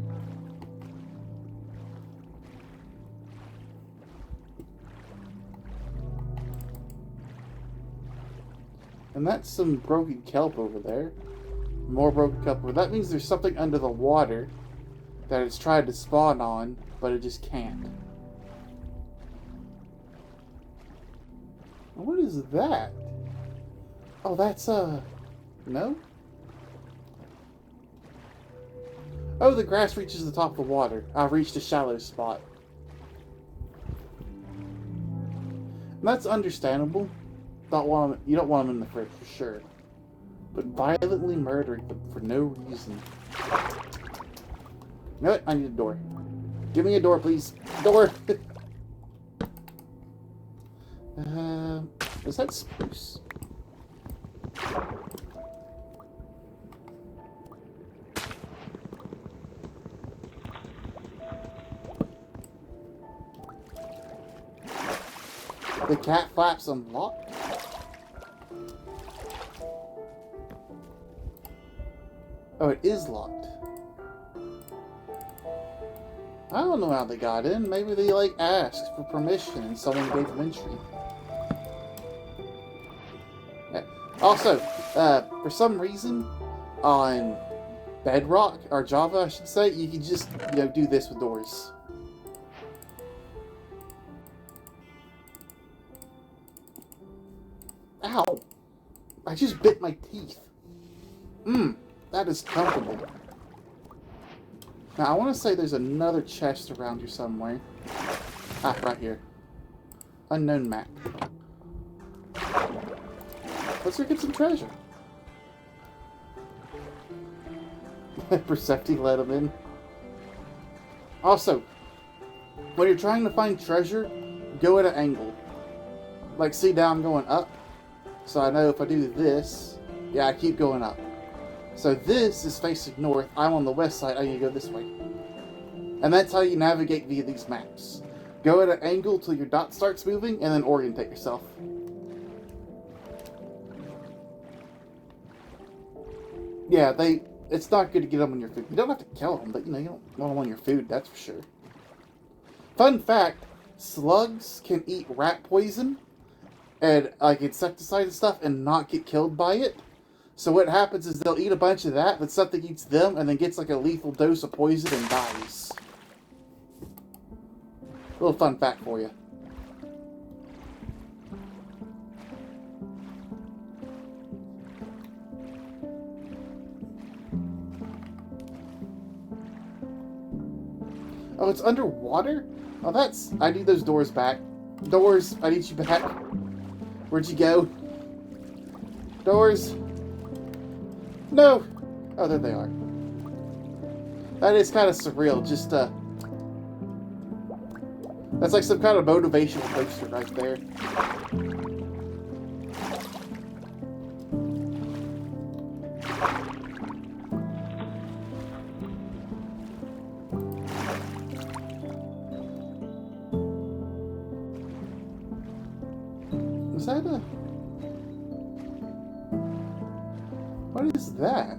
And that's some broken kelp over there. More broken kelp. That means there's something under the water that it's tried to spawn on, but it just can't. What is that? Oh, that's no? Oh, the grass reaches the top of the water. I've reached a shallow spot. And that's understandable. You don't want them in the fridge for sure. But violently murdering them for no reason. You know what? I need a door. Give me a door, please. Door! Is that spruce? The cat flaps unlocked? Oh, it is locked. I don't know how they got in. Maybe they, like, asked for permission and someone gave them entry. Yeah. Also, for some reason, on Bedrock, or Java, I should say, you can just, do this with doors. Ow! I just bit my teeth. That is comfortable. Now, I want to say there's another chest around here somewhere. Ah, right here. Unknown map. Let's go get some treasure. Percepti let him in. Also, when you're trying to find treasure, go at an angle. Like, see now I'm going up. So I know if I do this, yeah, I keep going up. So this is facing north. I'm on the west side. I need to go this way. And that's how you navigate via these maps. Go at an angle till your dot starts moving, and then orientate yourself. Yeah, it's not good to get them on your food. You don't have to kill them, but you don't want them on your food, that's for sure. Fun fact, slugs can eat rat poison and like insecticide and stuff and not get killed by it. So what happens is they'll eat a bunch of that, but something eats them and then gets like a lethal dose of poison and dies. Little fun fact for you. Oh, it's underwater? Oh, I need those doors back. Doors, I need you back. Where'd you go? Doors. No! Oh, there they are. That is kind of surreal, just, that's like some kind of motivational poster right there. Is that a... What is that?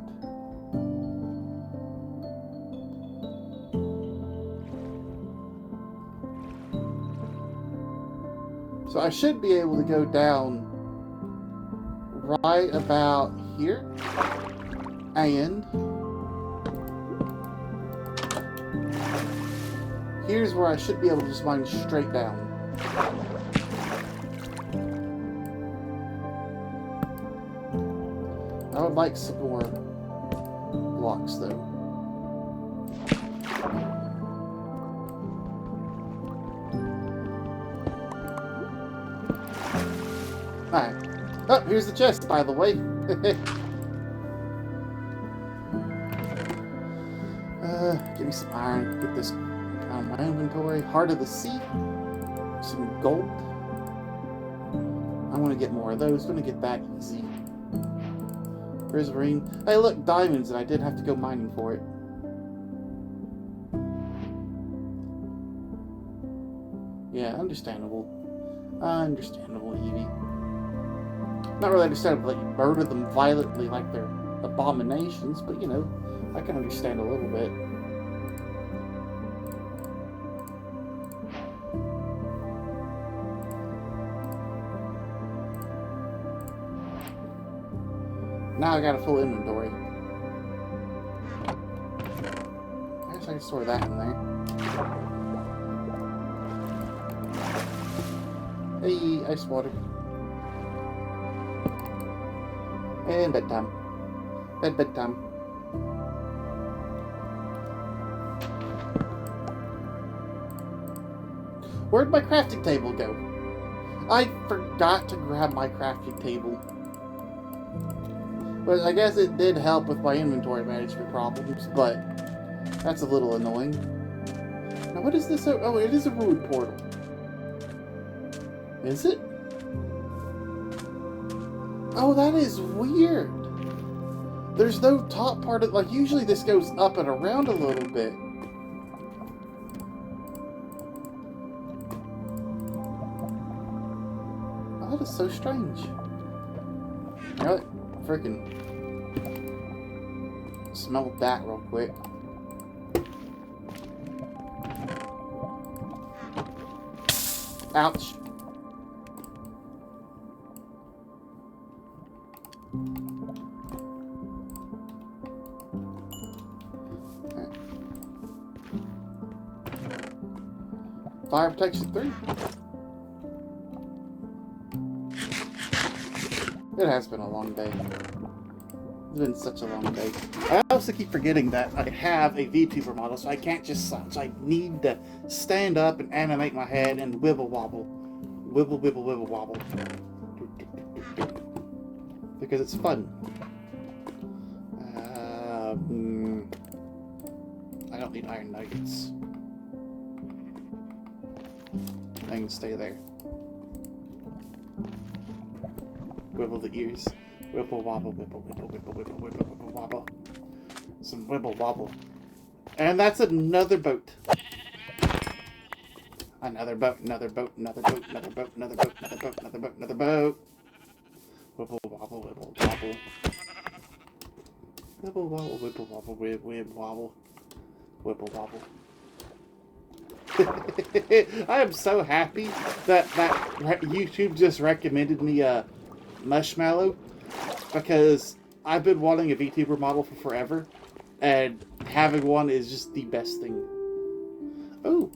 So I should be able to go down right about here. And here's where I should be able to just mine straight down. I would like some more blocks, though. Alright. Oh, here's the chest, by the way. Give me some iron. Get this out of my inventory. Heart of the Sea. Some gold. I want to get more of those. I'm going to get that easy. Prismarine. Hey, look, diamonds, and I didn't have to go mining for it. Yeah, understandable. Understandable, Evie. Not really understandable that you murder them violently like they're abominations, but, I can understand a little bit. Now I got a full inventory. I guess I can store that in there. Hey, ice water. And bedtime. Bedtime. Where'd my crafting table go? I forgot to grab my crafting table. But I guess it did help with my inventory management problems, but that's a little annoying. Now what is this? Oh, it is a ruined portal. Is it? Oh, that is weird. There's no top part of, like, usually this goes up and around a little bit. Oh, that is so strange. You know what? Freaking smell that real quick. Ouch. Fire protection 3. It has been a long day. It's been such a long day. I also keep forgetting that I have a VTuber model, so I can't just slouch. I need to stand up and animate my head and wibble wobble. Wibble, wibble, wibble, wobble. Because it's fun. I don't need iron nuggets. I can stay there. Wibble the ears. Wibble wobble, wibble, wibble, wibble, wibble, wibble, wibble, wobble. Some wibble wobble. And that's another boat. Another boat, another boat, another boat, another boat, another boat, another boat, another boat, another boat. Wibble wobble, wibble wobble. Wibble wobble, wibble wobble, wib wib wobble. Wibble wobble. I am so happy that YouTube just recommended me a Marshmallow, because I've been wanting a VTuber model for forever, and having one is just the best thing. Oh.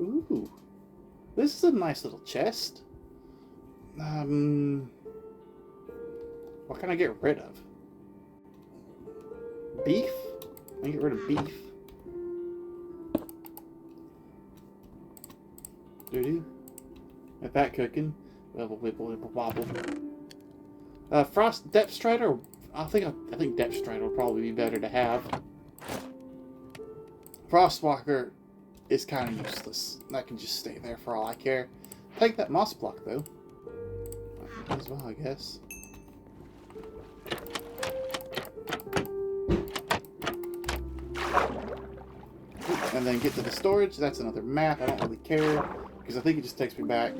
Ooh. This is a nice little chest. What can I get rid of? Beef? I can get rid of beef. Doo-doo. Get that cooking. Wibble, wibble, wibble, wobble. Frost Depth Strider. I think Depth Strider will probably be better to have. Frostwalker is kind of useless. That can just stay there for all I care. Take that moss block though. As well, I guess. And then get to the storage. That's another map. I don't really care because I think it just takes me back.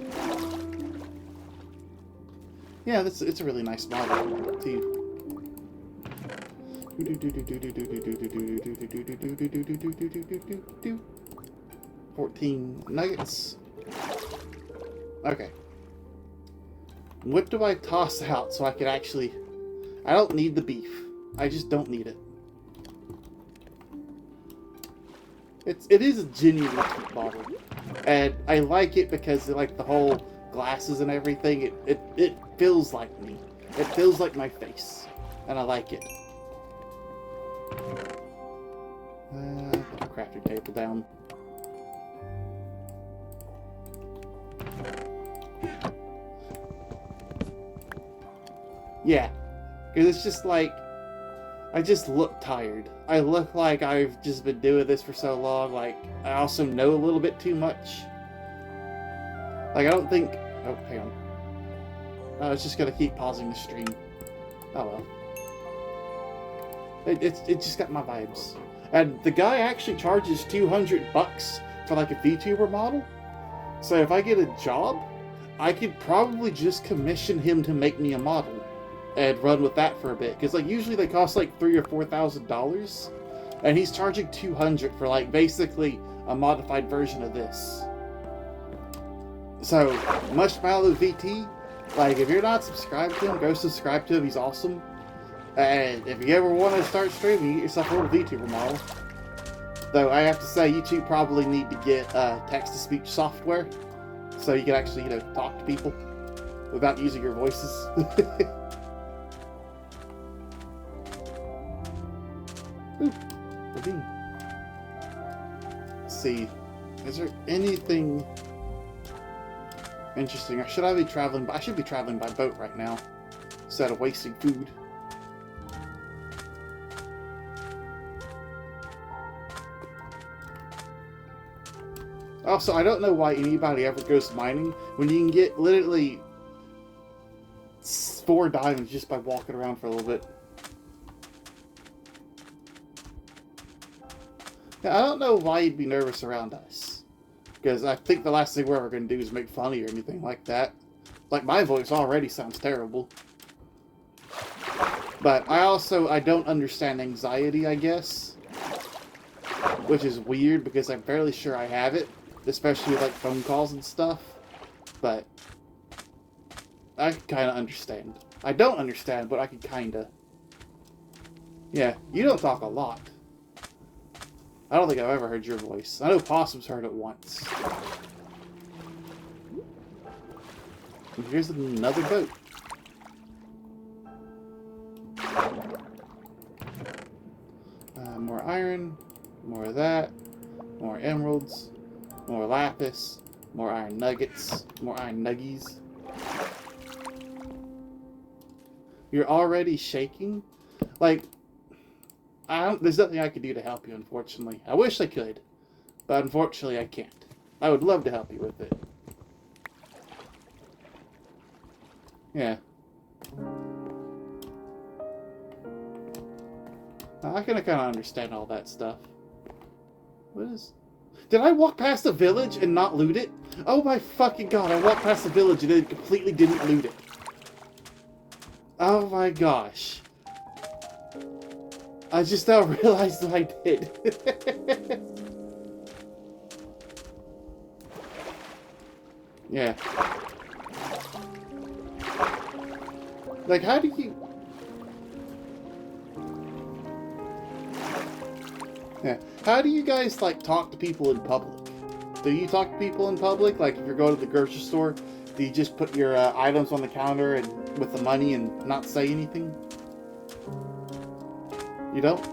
Yeah, it's a really nice model too. 14 nuggets. Okay. What do I toss out so I can actually... I don't need the beef. I just don't need it. It is a genuinely cute bottle. And I like it because like the whole glasses and everything, it feels like me. It feels like my face. And I like it. Put the crafting table down. Yeah, because it's just like, I just look tired. I look like I've just been doing this for so long. Like, I also know a little bit too much. Like, I don't think... Oh, hang on. I was just going to keep pausing the stream. Oh, well. It just got my vibes. And the guy actually charges $200 for, like, a VTuber model. So if I get a job, I could probably just commission him to make me a model. And run with that for a bit, because like usually they cost like $3,000 or $4,000, and he's charging $200 for like basically a modified version of this. So Marshmallow VT, Like, if you're not subscribed to him, go subscribe to him. He's awesome. And if you ever want to start streaming, get yourself a little VTuber model. Though I have to say, you two probably need to get text-to-speech software so you can actually, you know, talk to people without using your voices. Ooh, ravine. Let's see. Is there anything interesting? Or should I be traveling by... I should be traveling by boat right now instead of wasting food. Also, I don't know why anybody ever goes mining when you can get literally 4 diamonds just by walking around for a little bit. Yeah, I don't know why you'd be nervous around us. Because I think the last thing we're ever going to do is make fun of you or anything like that. Like, my voice already sounds terrible. But I don't understand anxiety, I guess. Which is weird because I'm fairly sure I have it. Especially with, like, phone calls and stuff. But I can kind of understand. I don't understand, but I can kind of. Yeah, you don't talk a lot. I don't think I've ever heard your voice. I know Possum's heard it once. And here's another boat. More iron, more of that, more emeralds, more lapis, more iron nuggets, more iron nuggies. You're already shaking? Like, there's nothing I can do to help you, unfortunately. I wish I could, but unfortunately I can't. I would love to help you with it. Yeah. I can kind of understand all that stuff. What is... Did I walk past the village and not loot it? Oh my fucking god, I walked past the village and then completely didn't loot it. Oh my gosh. I just now realized that I did. Yeah. Like, how do you... Yeah. How do you guys, like, talk to people in public? Do you talk to people in public? Like, if you're going to the grocery store, do you just put your items on the counter and with the money and not say anything? You don't?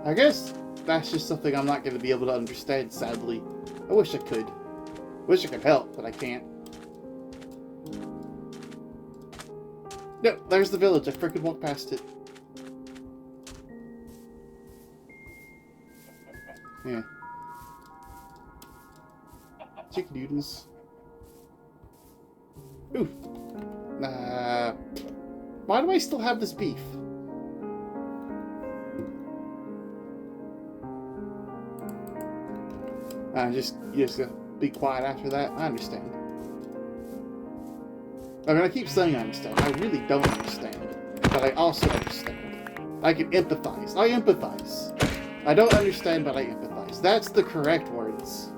I guess that's just something I'm not going to be able to understand, sadly. I wish I could. Wish I could help, but I can't. Yep, there's the village. I freaking walked past it. Yeah. Chicken noodles. Ooh. Why do I still have this beef? You just gonna be quiet after that? I understand. I mean, I keep saying I understand. I really don't understand. But I also understand. I can empathize. I empathize. I don't understand, but I empathize. That's the correct words.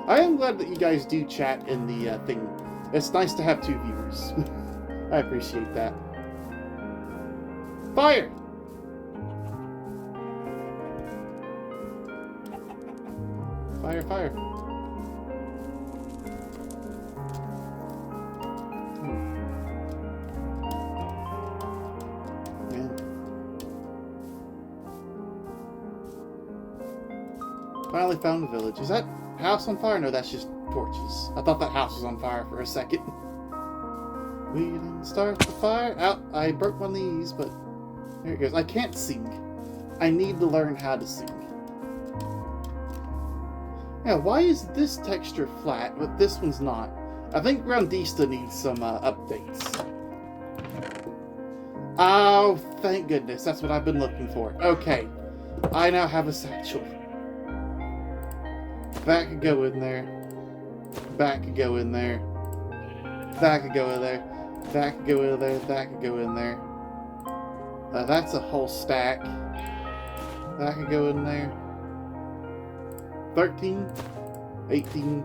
I am glad that you guys do chat in the thing. It's nice to have 2 viewers. I appreciate that. Fire! Fire, fire. Man. Finally found the village. Is that house on fire? No, that's just torches. I thought that house was on fire for a second. We didn't start the fire. Oh, I broke one of these, but there it goes. I can't sing. I need to learn how to sing. Yeah, why is this texture flat, but this one's not? I think Groundista needs some updates. Oh, thank goodness. That's what I've been looking for. Okay. I now have a satchel. That could go in there. That could go in there. That could go in there. That could go in there. That could go in there. That's a whole stack. That could go in there. 13, 18,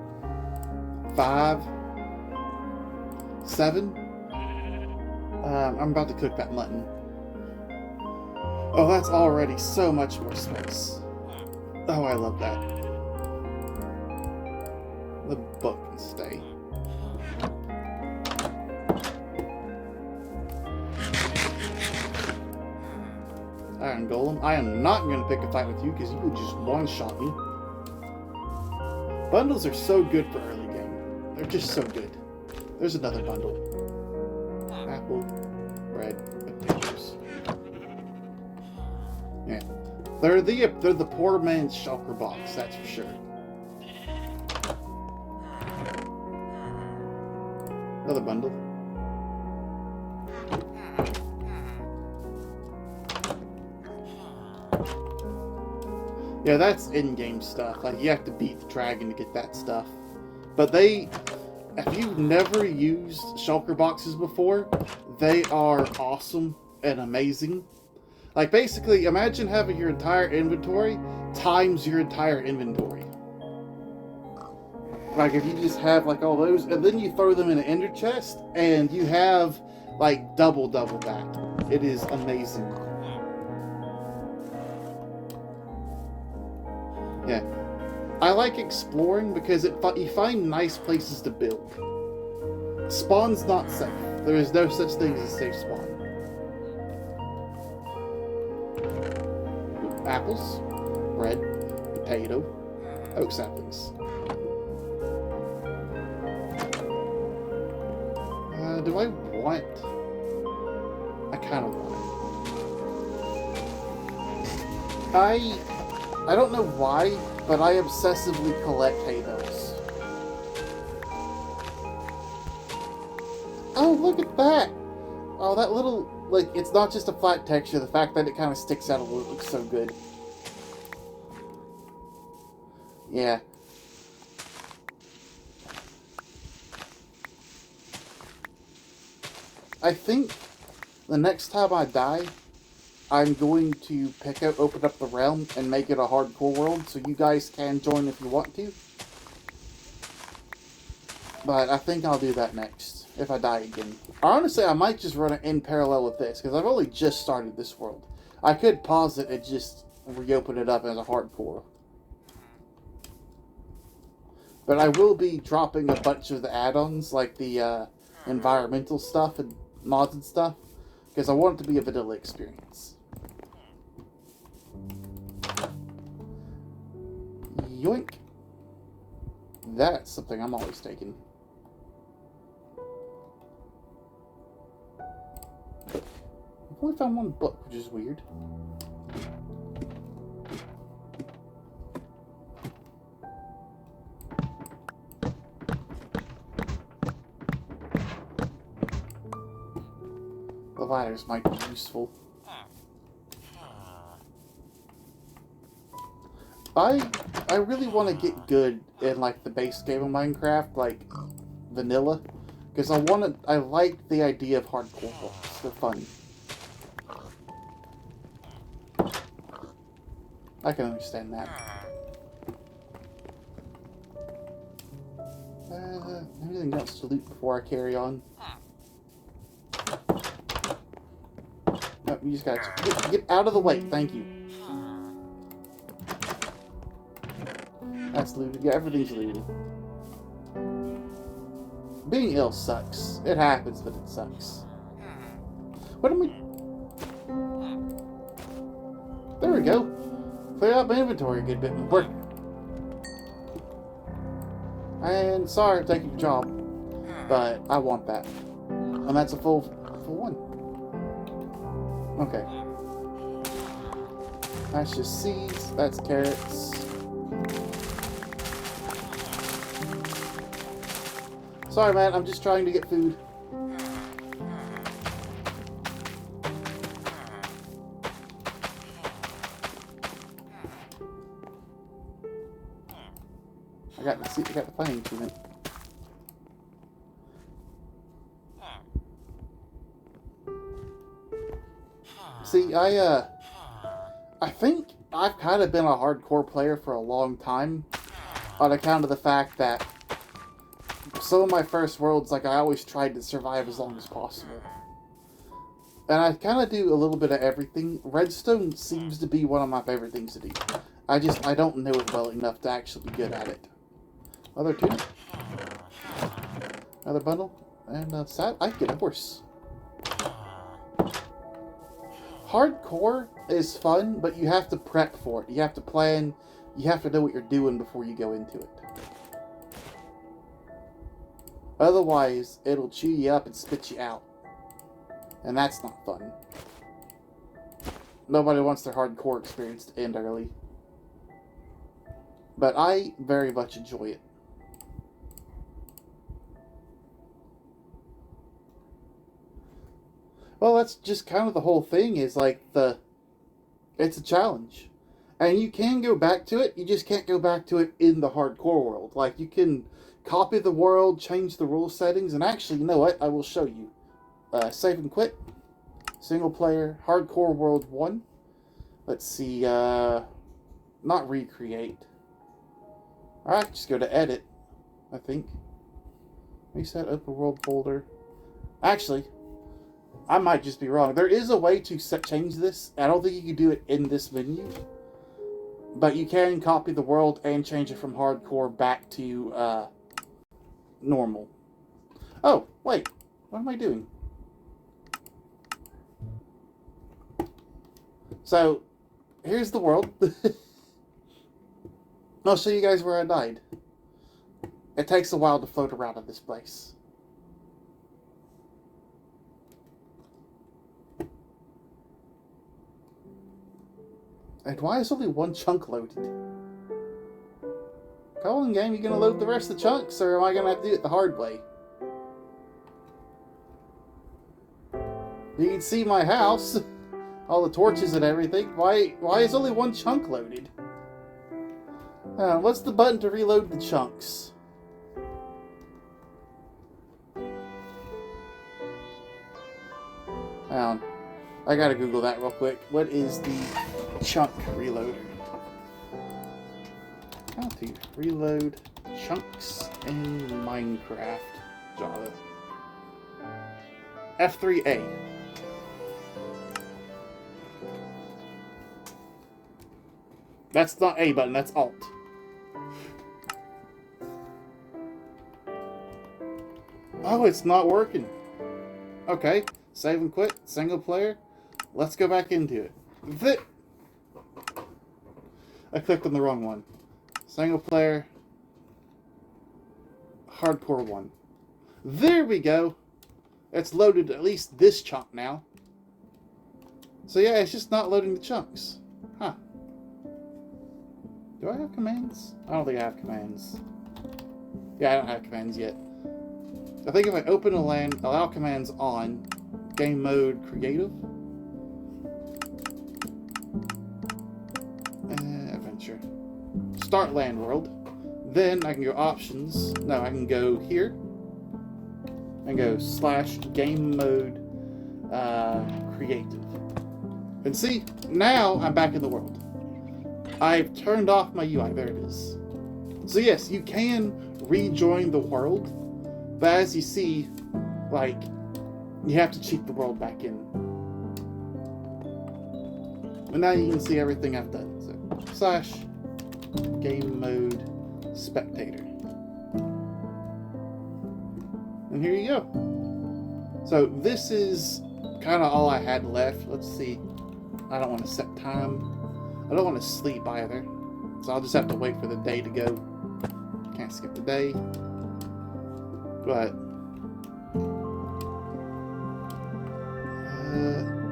5, 7. I'm about to cook that mutton. Oh, that's already so much more space. Oh, I love that. The book can stay. Iron Golem, I am not going to pick a fight with you because you would just one-shot me. Bundles are so good for early game. They're just so good. There's another bundle. Apple, bread, potatoes. Yeah. They're the poor man's shulker box, that's for sure. Another bundle. Yeah, that's in-game stuff. Like, you have to beat the dragon to get that stuff. But if you've never used shulker boxes before, they are awesome and amazing. Like, basically, imagine having your entire inventory times your entire inventory. Like, if you just have, like, all those, and then you throw them in an ender chest, and you have, like, double that. It is amazing. Yeah. I like exploring because you find nice places to build. Spawn's not safe. There is no such thing as a safe spawn. Apples, bread, potato, oak saplings. Do I want? I kind of want it. I don't know why, but I obsessively collect haydos. Oh, look at that! Oh, that little, like, it's not just a flat texture, the fact that it kind of sticks out a little looks so good. Yeah. I think the next time I die, I'm going to open up the realm and make it a hardcore world, so you guys can join if you want to. But I think I'll do that next, if I die again. Honestly, I might just run it in parallel with this, because I've only just started this world. I could pause it and just reopen it up as a hardcore. But I will be dropping a bunch of the add-ons, like the environmental stuff and mods and stuff, because I want it to be a vanilla experience. Yoink. That's something I'm always taking. I've only found one book, which is weird. The ladders might be useful. I really want to get good in, like, the base game of Minecraft, like vanilla, because I like the idea of hardcore books. They're fun. I can understand that. Anything else to loot before I carry on? No, you just gotta get out of the way. Thank you. That's looted. Yeah, everything's looted. Being ill sucks. It happens, but it sucks. What am I... There we go. Clear out my inventory a good bit more. And sorry for taking your job, but I want that. And that's a full one. Okay. That's just seeds. That's carrots. Sorry, man. I'm just trying to get food. I got the playing achievement. See, I think I've kind of been a hardcore player for a long time, on account of the fact that some of my first worlds, like, I always tried to survive as long as possible. And I kind of do a little bit of everything. Redstone seems to be one of my favorite things to do. I don't know it well enough to actually be good at it. Another two. Another bundle. And I get a horse. Hardcore is fun, but you have to prep for it. You have to plan. You have to know what you're doing before you go into it. Otherwise, it'll chew you up and spit you out. And that's not fun. Nobody wants their hardcore experience to end early. But I very much enjoy it. Well, that's just kind of the whole thing, is like it's a challenge. And you can go back to it, you just can't go back to it in the hardcore world. Like, you can copy the world, change the rule settings, and actually, you know what? I will show you. Save and quit. Single player, hardcore world 1. Let's see, not recreate. Alright, just go to edit, I think. Reset open world folder. Actually, I might just be wrong. There is a way to change this. I don't think you can do it in this menu. But you can copy the world and change it from hardcore back to normal. Oh, wait. What am I doing? So, here's the world. I'll show you guys where I died. It takes a while to float around in this place. And why is only one chunk loaded? Come on, game, you gonna load the rest of the chunks, or am I gonna have to do it the hard way? You can see my house, all the torches and everything. Why is only one chunk loaded? What's the button to reload the chunks? I gotta Google that real quick. What is the chunk reloader? How to reload chunks in Minecraft Java. F3A. That's not A button, that's Alt. Oh, it's not working. Okay, save and quit, single player. Let's go back into it. I clicked on the wrong one. Single player. Hardcore 1. There we go. It's loaded at least this chunk now. So yeah, it's just not loading the chunks. Huh. Do I have commands? I don't think I have commands. Yeah, I don't have commands yet. I think if I open a LAN, allow commands on, game mode creative, adventure, start LAN world, then I can go options, no, I can go here, and go / game mode creative. And see, now I'm back in the world. I've turned off my UI, there it is. So yes, you can rejoin the world, but as you see, like, you have to cheat the world back in. And now you can see everything I've done. So, / game mode spectator. And here you go. So this is kind of all I had left. Let's see. I don't want to set time. I don't want to sleep either. So I'll just have to wait for the day to go. Can't skip the day. But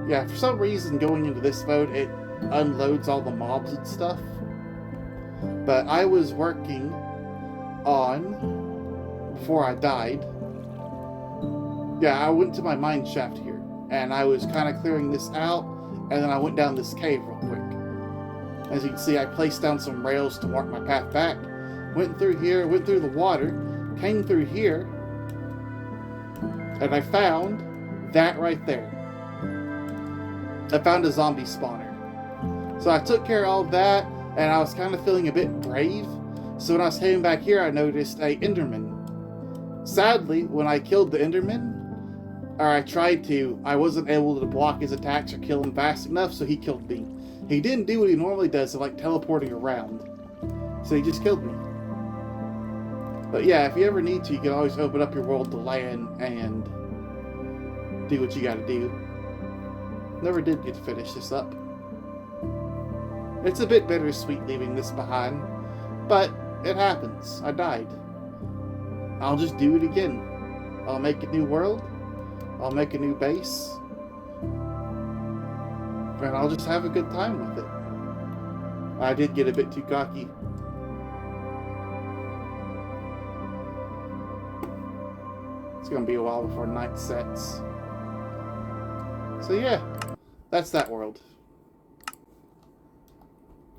yeah, for some reason going into this mode it unloads all the mobs and stuff. But I was working on, before I died, yeah, I went to my mine shaft here and I was kind of clearing this out, and then I went down this cave real quick. As you can see, I placed down some rails to mark my path back, went through here, went through the water, came through here, and I found that right there. I found a zombie spawner. So I took care of all that, and I was kind of feeling a bit brave. So when I was heading back here, I noticed a Enderman. Sadly, when I killed the Enderman, or I tried to, I wasn't able to block his attacks or kill him fast enough, so he killed me. He didn't do what he normally does of like teleporting around. So he just killed me. But yeah, if you ever need to, you can always open up your world to land and do what you gotta do. Never did get to finish this up. It's a bit bittersweet leaving this behind, but it happens. I died. I'll just do it again. I'll make a new world. I'll make a new base. And I'll just have a good time with it. I did get a bit too cocky. It's gonna be a while before night sets. So yeah, that's that world.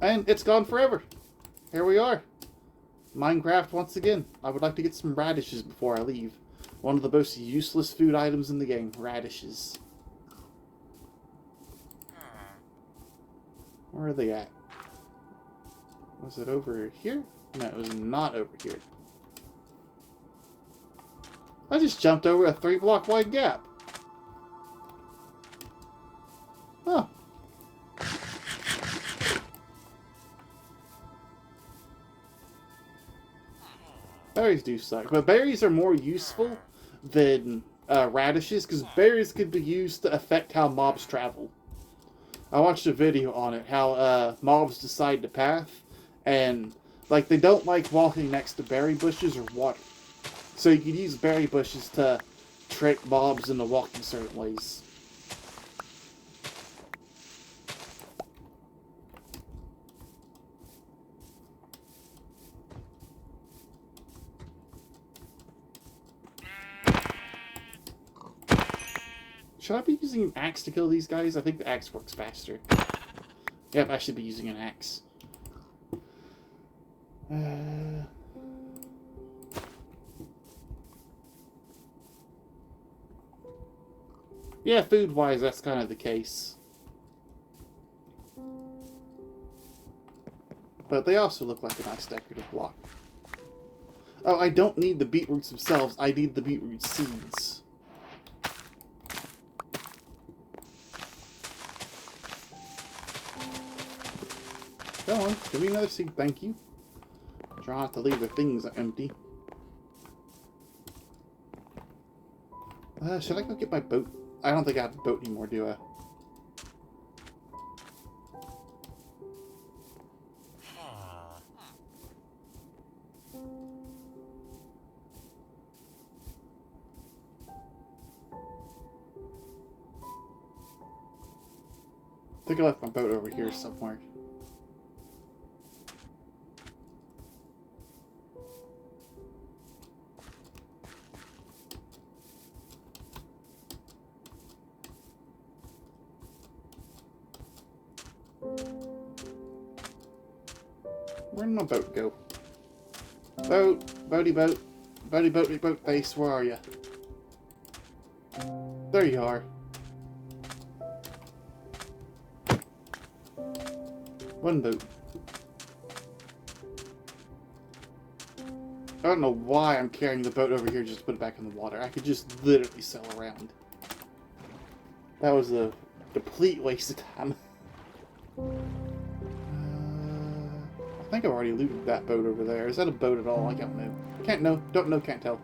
And it's gone forever. Here we are. Minecraft once again. I would like to get some radishes before I leave. One of the most useless food items in the game. Radishes. Where are they at? Was it over here? No, it was not over here. I just jumped over a 3-block wide gap. Huh. Berries do suck, but berries are more useful than radishes, because berries could be used to affect how mobs travel. I watched a video on it, how mobs decide the path, and like they don't like walking next to berry bushes or water. So you could use berry bushes to trick mobs into walking certain ways. Should I be using an axe to kill these guys? I think the axe works faster. Yep, I should be using an axe. Yeah, food-wise, that's kind of the case. But they also look like a nice decorative block. Oh, I don't need the beetroots themselves. I need the beetroot seeds. Go on, give me another seed, thank you. Try not to leave the things empty. Should I go get my boat? I don't think I have a boat anymore, do I? I think I left my boat over here somewhere. Where did my boat go? Boat, boaty boat, boaty boat, boat face, where are you? There you are. One boat. I don't know why I'm carrying the boat over here just to put it back in the water. I could just literally sail around. That was a complete waste of time. I think I've already looted that boat over there. Is that a boat at all? I don't know. Can't know. Don't know. Can't tell.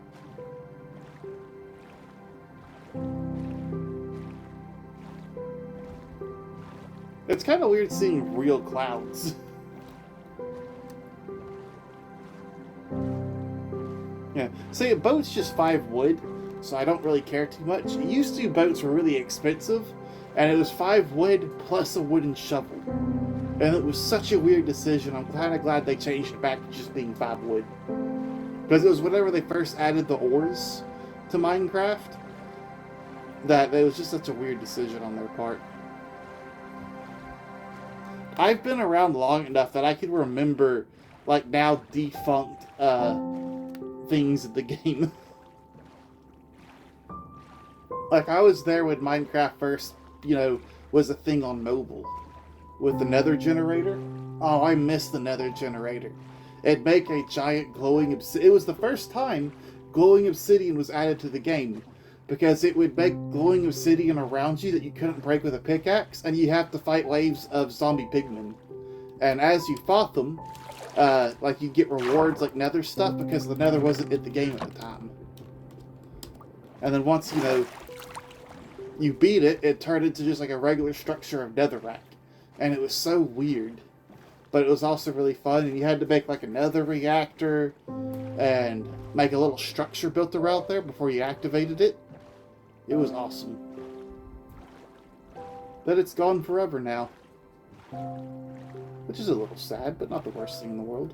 It's kind of weird seeing real clouds. Yeah. See, a boat's just 5 wood, so I don't really care too much. Used to, boats were really expensive, and it was 5 wood plus a wooden shovel. And it was such a weird decision. I'm kind of glad they changed it back to just being 5 wood. Because it was whenever they first added the ores to Minecraft that it was just such a weird decision on their part. I've been around long enough that I can remember, like, now defunct things in the game. Like, I was there when Minecraft first, you know, was a thing on mobile with the nether generator. Oh, I miss the nether generator. It'd make a giant glowing obsidian. It was the first time glowing obsidian was added to the game, because it would make glowing obsidian around you that you couldn't break with a pickaxe, and you have to fight waves of zombie pigmen. And as you fought them, like, you get rewards like nether stuff, because the nether wasn't in the game at the time. And then once, you know, you beat it, it turned into just like a regular structure of netherrack. And it was so weird. But it was also really fun, and you had to make like a nether reactor and make a little structure built around there before you activated it. It was awesome. But it's gone forever now. Which is a little sad, but not the worst thing in the world.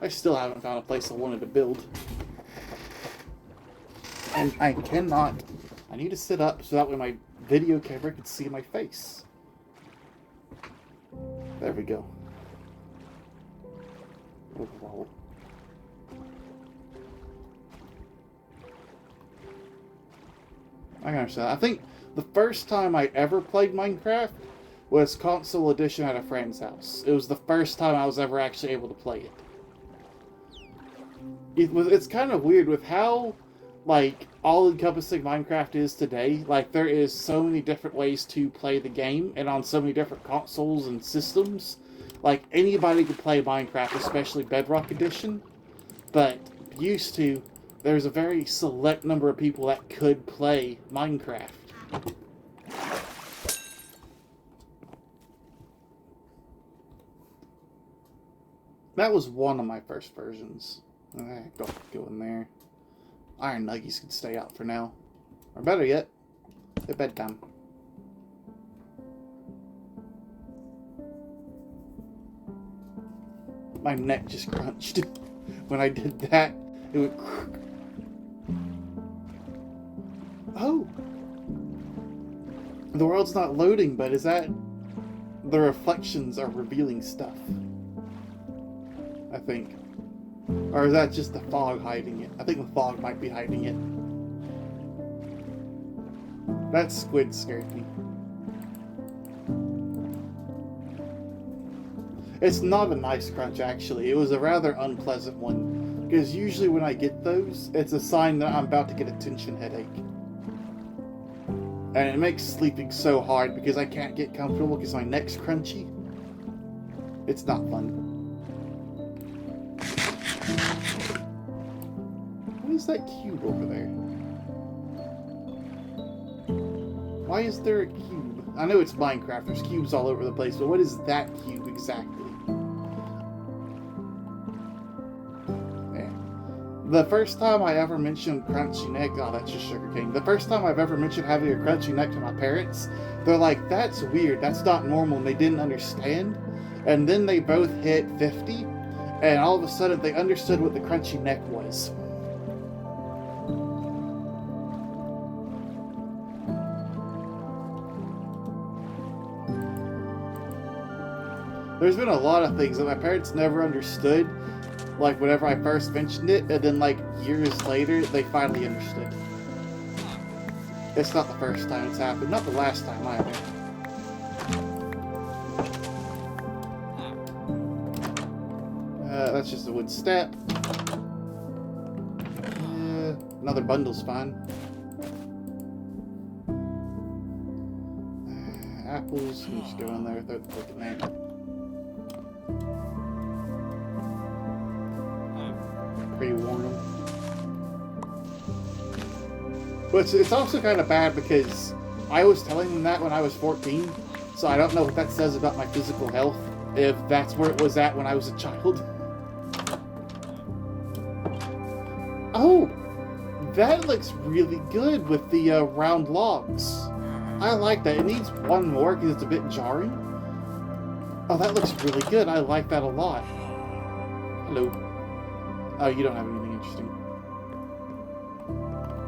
I still haven't found a place I wanted to build. And I cannot. I need to sit up so that way my video camera can see my face. There we go. Overall. I understand. I think the first time I ever played Minecraft was console edition at a friend's house. It was the first time I was ever actually able to play it. It's kind of weird with how, like, all-encompassing Minecraft is today. Like, there is so many different ways to play the game, and on so many different consoles and systems. Like, anybody could play Minecraft, especially Bedrock Edition. But used to, there's a very select number of people that could play Minecraft. That was one of my first versions. Alright, go in there. Iron nuggies can stay out for now. Or better yet, at bedtime. My neck just crunched. When I did that, it went... Oh! The world's not loading, but is that... The reflections are revealing stuff? I think. Or is that just the fog hiding it? I think the fog might be hiding it. That squid scared me. It's not a nice crunch, actually. It was a rather unpleasant one. Because usually when I get those, it's a sign that I'm about to get a tension headache. And it makes sleeping so hard because I can't get comfortable because my neck's crunchy. It's not fun. What is that cube over there? Why is there a cube? I know it's Minecraft, there's cubes all over the place, but what is that cube exactly? Yeah. The first time I ever mentioned crunchy neck, oh, that's just sugarcane. The first time I've ever mentioned having a crunchy neck to my parents, they're like, that's weird, that's not normal, and they didn't understand. And then they both hit 50, and all of a sudden they understood what the crunchy neck was. There's been a lot of things that my parents never understood, like whenever I first mentioned it, and then like years later, they finally understood. It's not the first time it's happened, not the last time either. That's just a wood step. Another bundle's fine. Apples, we'll just go in there, throw the book in there. Pre-warn them. But it's also kind of bad because I was telling them that when I was 14, so I don't know what that says about my physical health, if that's where it was at when I was a child. Oh! That looks really good with the round logs. I like that. It needs one more because it's a bit jarring. Oh, that looks really good. I like that a lot. Hello. Oh, you don't have anything interesting.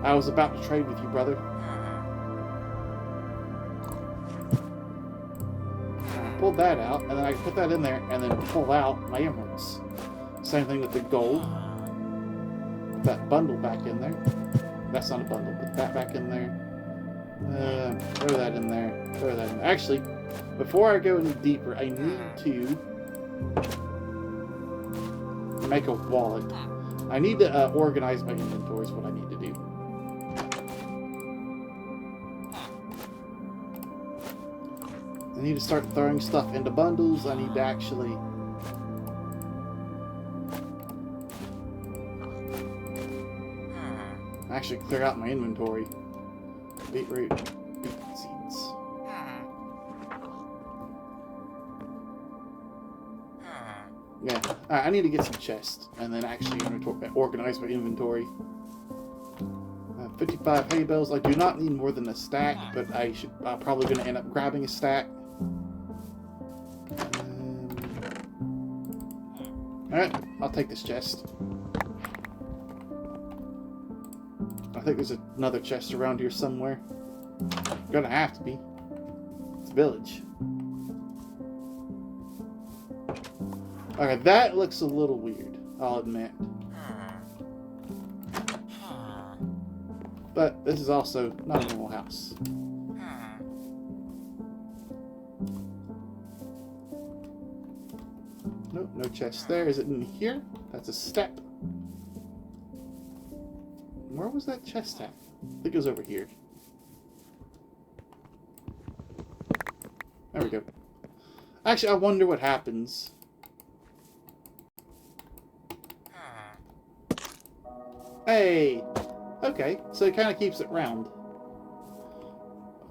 I was about to trade with you, brother. I pulled that out, and then I put that in there, and then pull out my emeralds. Same thing with the gold. Put that bundle back in there. that's not a bundle. Put that back in there. Throw that in there. Throw that in there. Actually, before I go any deeper, I need to make a wallet. I need to organize my inventory is what I need to do. I need to start throwing stuff into bundles. I need to actually clear out my inventory. Beetroot, beet seeds. Yeah, I need to get some chests and then actually organize my inventory. 55 hay bales. I do not need more than a stack, but I'm probably going to end up grabbing a stack. Alright, I'll take this chest. I think there's another chest around here somewhere. Gonna have to be. It's a village. Okay, that looks a little weird, I'll admit. But this is also not a normal house. Nope, no chest there. Is it in here? That's a step. Where was that chest at? I think it was over here. There we go. Actually, I wonder what happens. Hey! Okay, so it kind of keeps it round.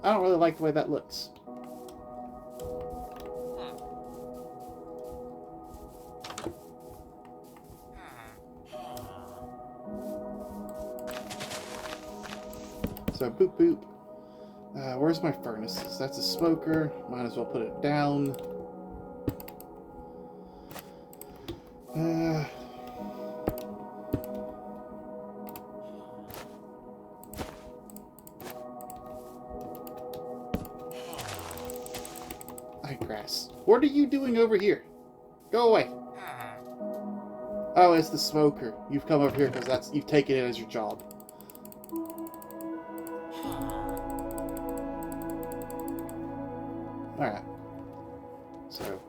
I don't really like the way that looks. So, boop boop. Where's my furnaces? That's a smoker. Might as well put it down. Grass. What are you doing over here? Go away. Oh, it's the smoker. You've come over here because you've taken it as your job. Alright. So,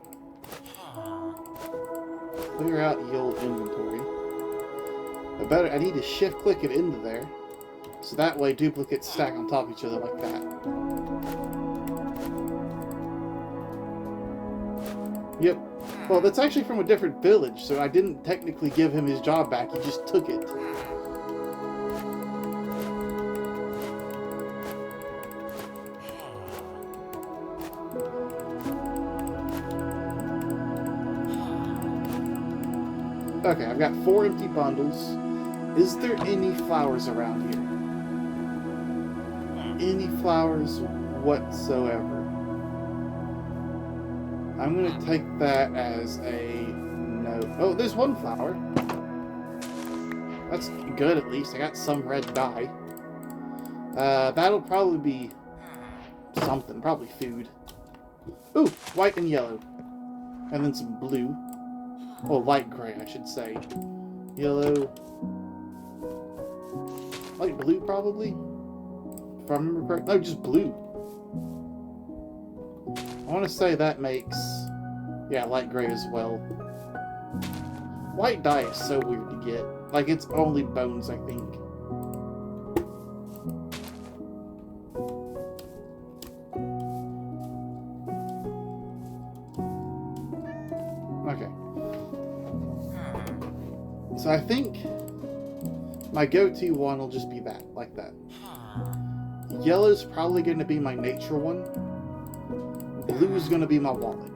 clear out the old inventory. I need to shift click it into there. So that way duplicates stack on top of each other like that. Yep. Well, that's actually from a different village, so I didn't technically give him his job back. He just took it. Okay, I've got 4 empty bundles. Is there any flowers around here? Any flowers whatsoever? I'm going to take that as a no. Oh, there's one flower. That's good, at least. I got some red dye. That'll probably be something. Probably food. Ooh, white and yellow. And then some blue. Oh, light gray, I should say. Yellow. Light blue, probably? If I remember correctly. No, just blue. I want to say that makes... yeah, light gray as well. White dye is so weird to get. Like, it's only bones, I think. Okay. So I think my go-to one will just be that, like that. Yellow's probably going to be my nature one. Blue is going to be my wallet.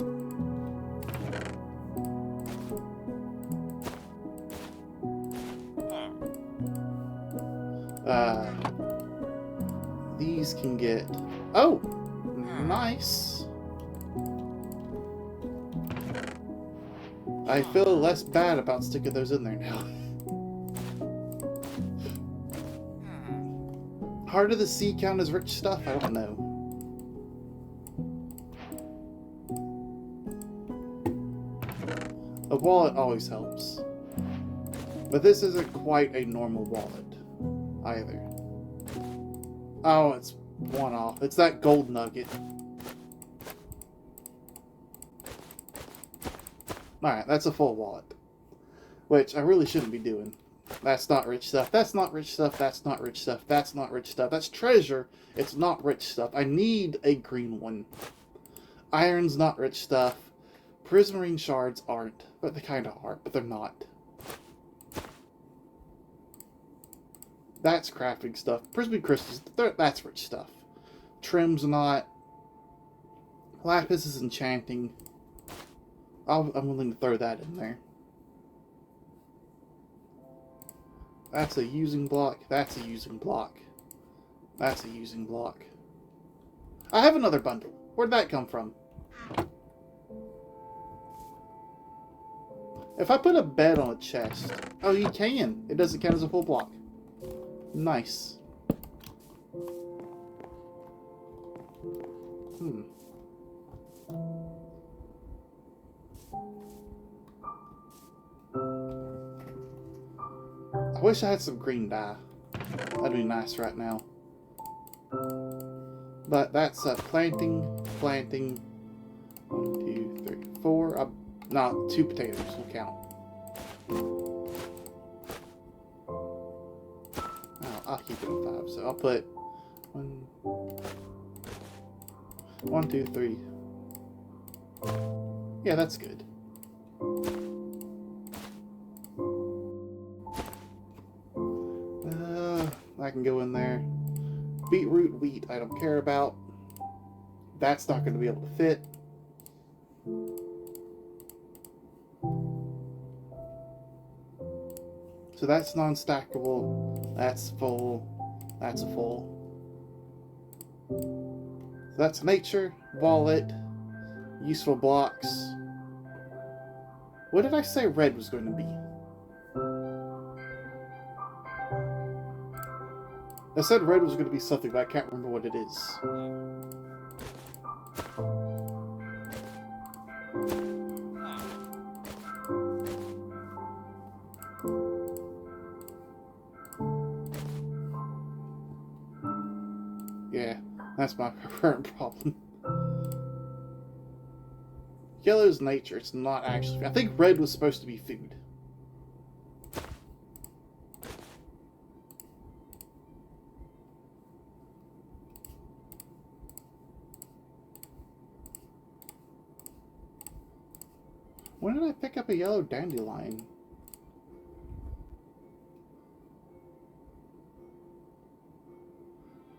These can get... oh! Nice! I feel less bad about sticking those in there now. Heart of the Sea count as rich stuff? I don't know. A wallet always helps. But this isn't quite a normal wallet, either. Oh, it's one off. It's that gold nugget. Alright, that's a full wallet. Which I really shouldn't be doing. That's not rich stuff. That's not rich stuff. That's not rich stuff. That's not rich stuff. That's treasure. It's not rich stuff. I need a green one. Iron's not rich stuff. Prismarine shards aren't. But they kind of are. But they're not. That's crafting stuff. Prismarine crystals, that's rich stuff. Trim's not. Lapis is enchanting. I'm willing to throw that in there. That's a using block. That's a using block. That's a using block. I have another bundle. Where'd that come from? If I put a bed on a chest... Oh, you can. It doesn't count as a full block. Nice. I wish I had some green dye. That'd be nice right now. But that's planting. 1, 2, 3, 4. No, 2 potatoes will count. Oh, I'll keep it at 5. So I'll put 1, 2, 3. Yeah, that's good. I can go in there. Beetroot, wheat, I don't care about. That's not going to be able to fit. So that's non-stackable. That's full. That's a full. So that's nature, wallet, useful blocks. What did I say red was going to be? I said red was going to be something, but I can't remember what it is. Yeah, that's my current problem. Yellow's nature, it's not actually... I think red was supposed to be food. When did I pick up a yellow dandelion?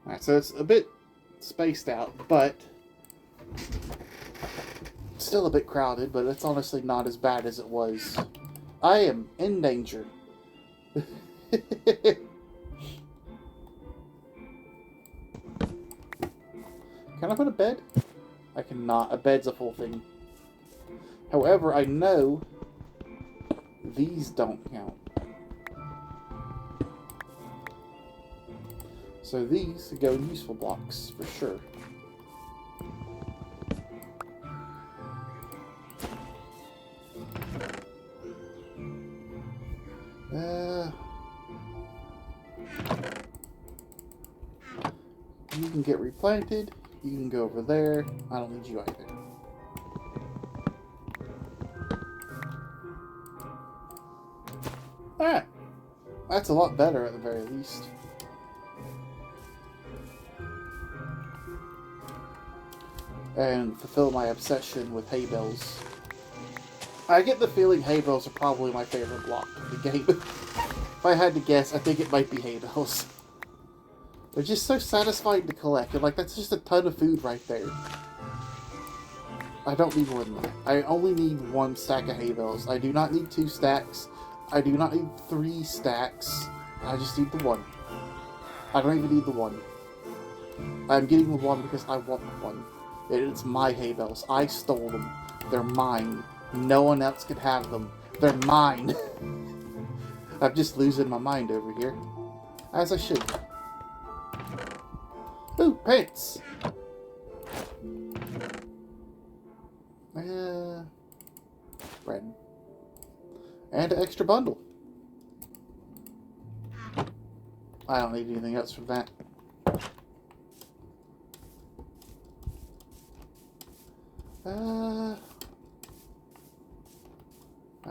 Alright, so it's a bit spaced out, but still a bit crowded, but it's honestly not as bad as it was. I am in danger. Can I put a bed? I cannot. A bed's a full thing. However, I know these don't count. So these go in useful blocks for sure. You can get replanted. You can go over there. I don't need you either. Alright. That's a lot better at the very least. And fulfill my obsession with hay bales. I get the feeling hay bales are probably my favorite block in the game. If I had to guess, I think it might be hay bales. They're just so satisfying to collect, and like that's just a ton of food right there. I don't need more than that. I only need 1 stack of hay bales. I do not need 2 stacks. I do not need 3 stacks. I just need the 1. I don't even need the 1. I'm getting the 1 because I want the 1. It's my hay bales. I stole them. They're mine. No one else could have them. They're mine. I'm just losing my mind over here. As I should. Ooh, pants! Bread. And an extra bundle. I don't need anything else from that. I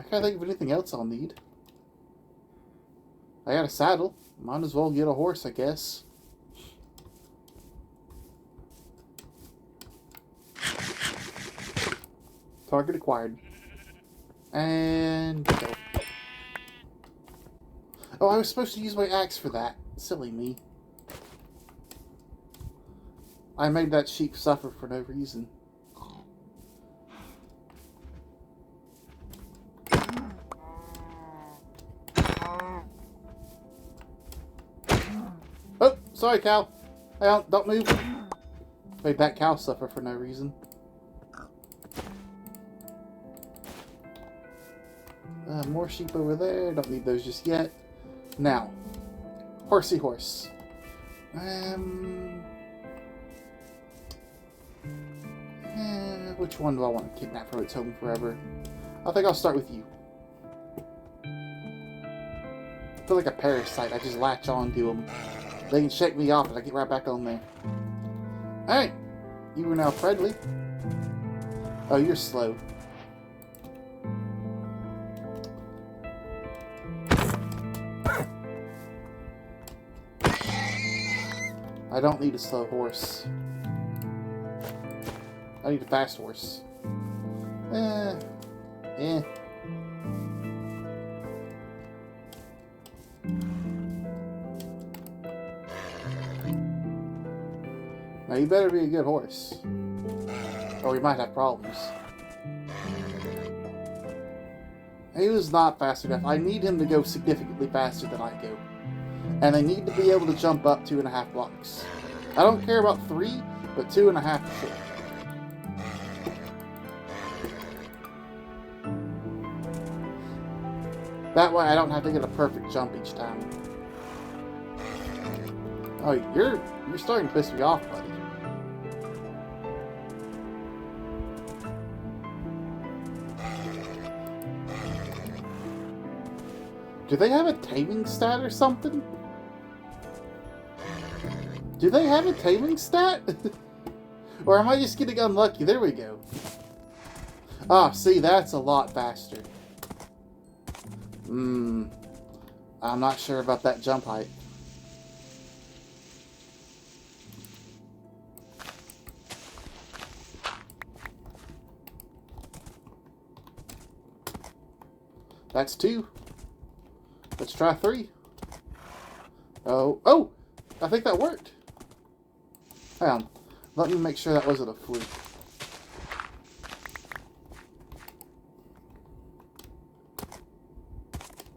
can't think of anything else I'll need. I got a saddle. Might as well get a horse, I guess. Target acquired. And go. Oh, I was supposed to use my axe for that. Silly me. I made that sheep suffer for no reason. Oh, sorry, cow. Hey, don't move. Made that cow suffer for no reason. More sheep over there. Don't need those just yet. Now, horsey horse. Which one do I want to kidnap from its home forever? I think I'll start with you. I feel like a parasite. I just latch on to them. They can shake me off and I get right back on there. Hey! You are now friendly. Oh, you're slow. I don't need a slow horse. I need a fast horse. Yeah. Now you better be a good horse. Or we might have problems. He was not fast enough. I need him to go significantly faster than I go. And they need to be able to jump up 2.5 blocks. I don't care about 3, but 2.5 for sure. That way I don't have to get a perfect jump each time. Oh, you're starting to piss me off, buddy. Do they have a taming stat or something? Do they have a taming stat? Or am I just getting unlucky? There we go. Ah, see, that's a lot faster. I'm not sure about that jump height. That's 2. Let's try 3. Oh! I think that worked. Hang on. Let me make sure that wasn't a fluke.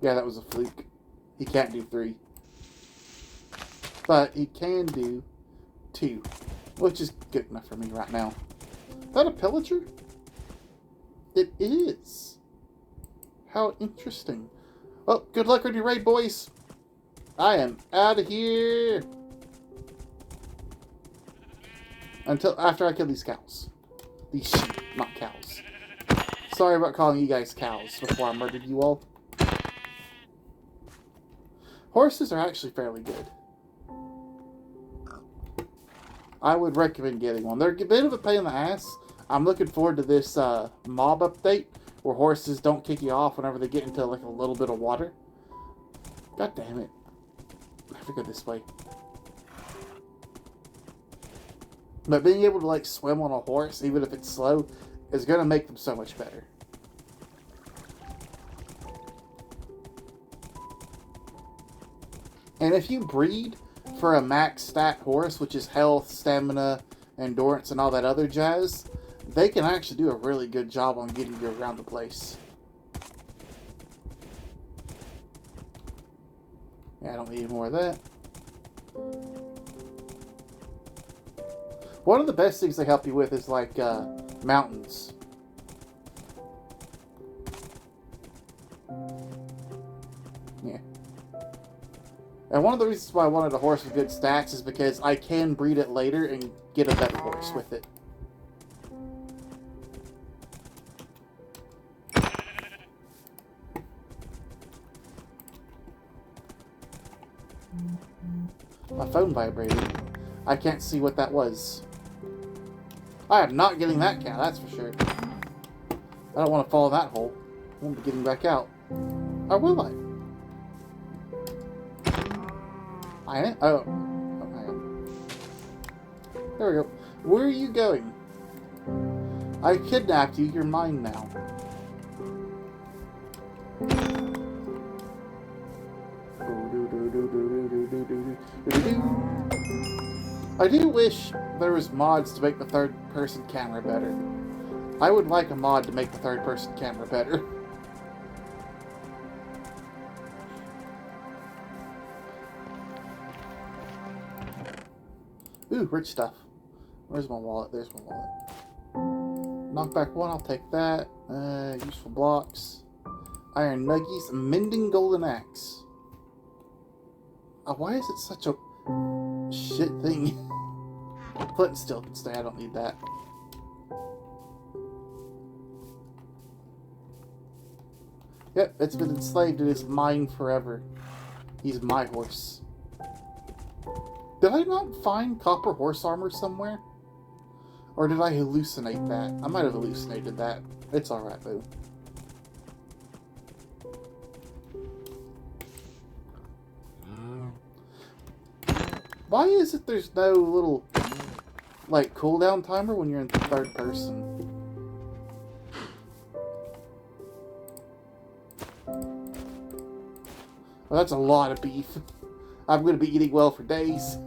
Yeah, that was a fluke. He can't do 3. But he can do 2. Which is good enough for me right now. Is that a pillager? It is. How interesting. Well, good luck on your raid, boys. I am out of here. Until after I kill these cows. These sheep, not cows. Sorry about calling you guys cows before I murdered you all. Horses are actually fairly good. I would recommend getting one. They're a bit of a pain in the ass. I'm looking forward to this mob update where horses don't kick you off whenever they get into like a little bit of water. God damn it. I have to go this way. But being able to like swim on a horse, even if it's slow, is going to make them so much better. And if you breed for a max stat horse, which is health, stamina, endurance, and all that other jazz, they can actually do a really good job on getting you around the place. Yeah, I don't need any more of that. One of the best things they help you with is like mountains. Yeah. And one of the reasons why I wanted a horse with good stats is because I can breed it later and get a better horse with it. My phone vibrated. I can't see what that was. I am not getting that cow, that's for sure. I don't want to fall in that hole. I won't be getting back out. Or will I? I ain't. Oh. Oh, hang on. There we go. Where are you going? I kidnapped you. You're mine now. I do wish there was mods to make the third-person camera better. I would like a mod to make the third-person camera better. Ooh, rich stuff. Where's my wallet? There's my wallet. Knockback 1, I'll take that. Useful blocks. Iron nuggies. Mending golden axe. Why is it such a shit thing? Flint and steel can stay. I don't need that. Yep, it's been enslaved. It is mine forever. He's my horse. Did I not find copper horse armor somewhere? Or did I hallucinate that? I might have hallucinated that. It's alright, though. Why is it there's no little, like, cooldown timer when you're in third person? Well, that's a lot of beef. I'm going to be eating well for days.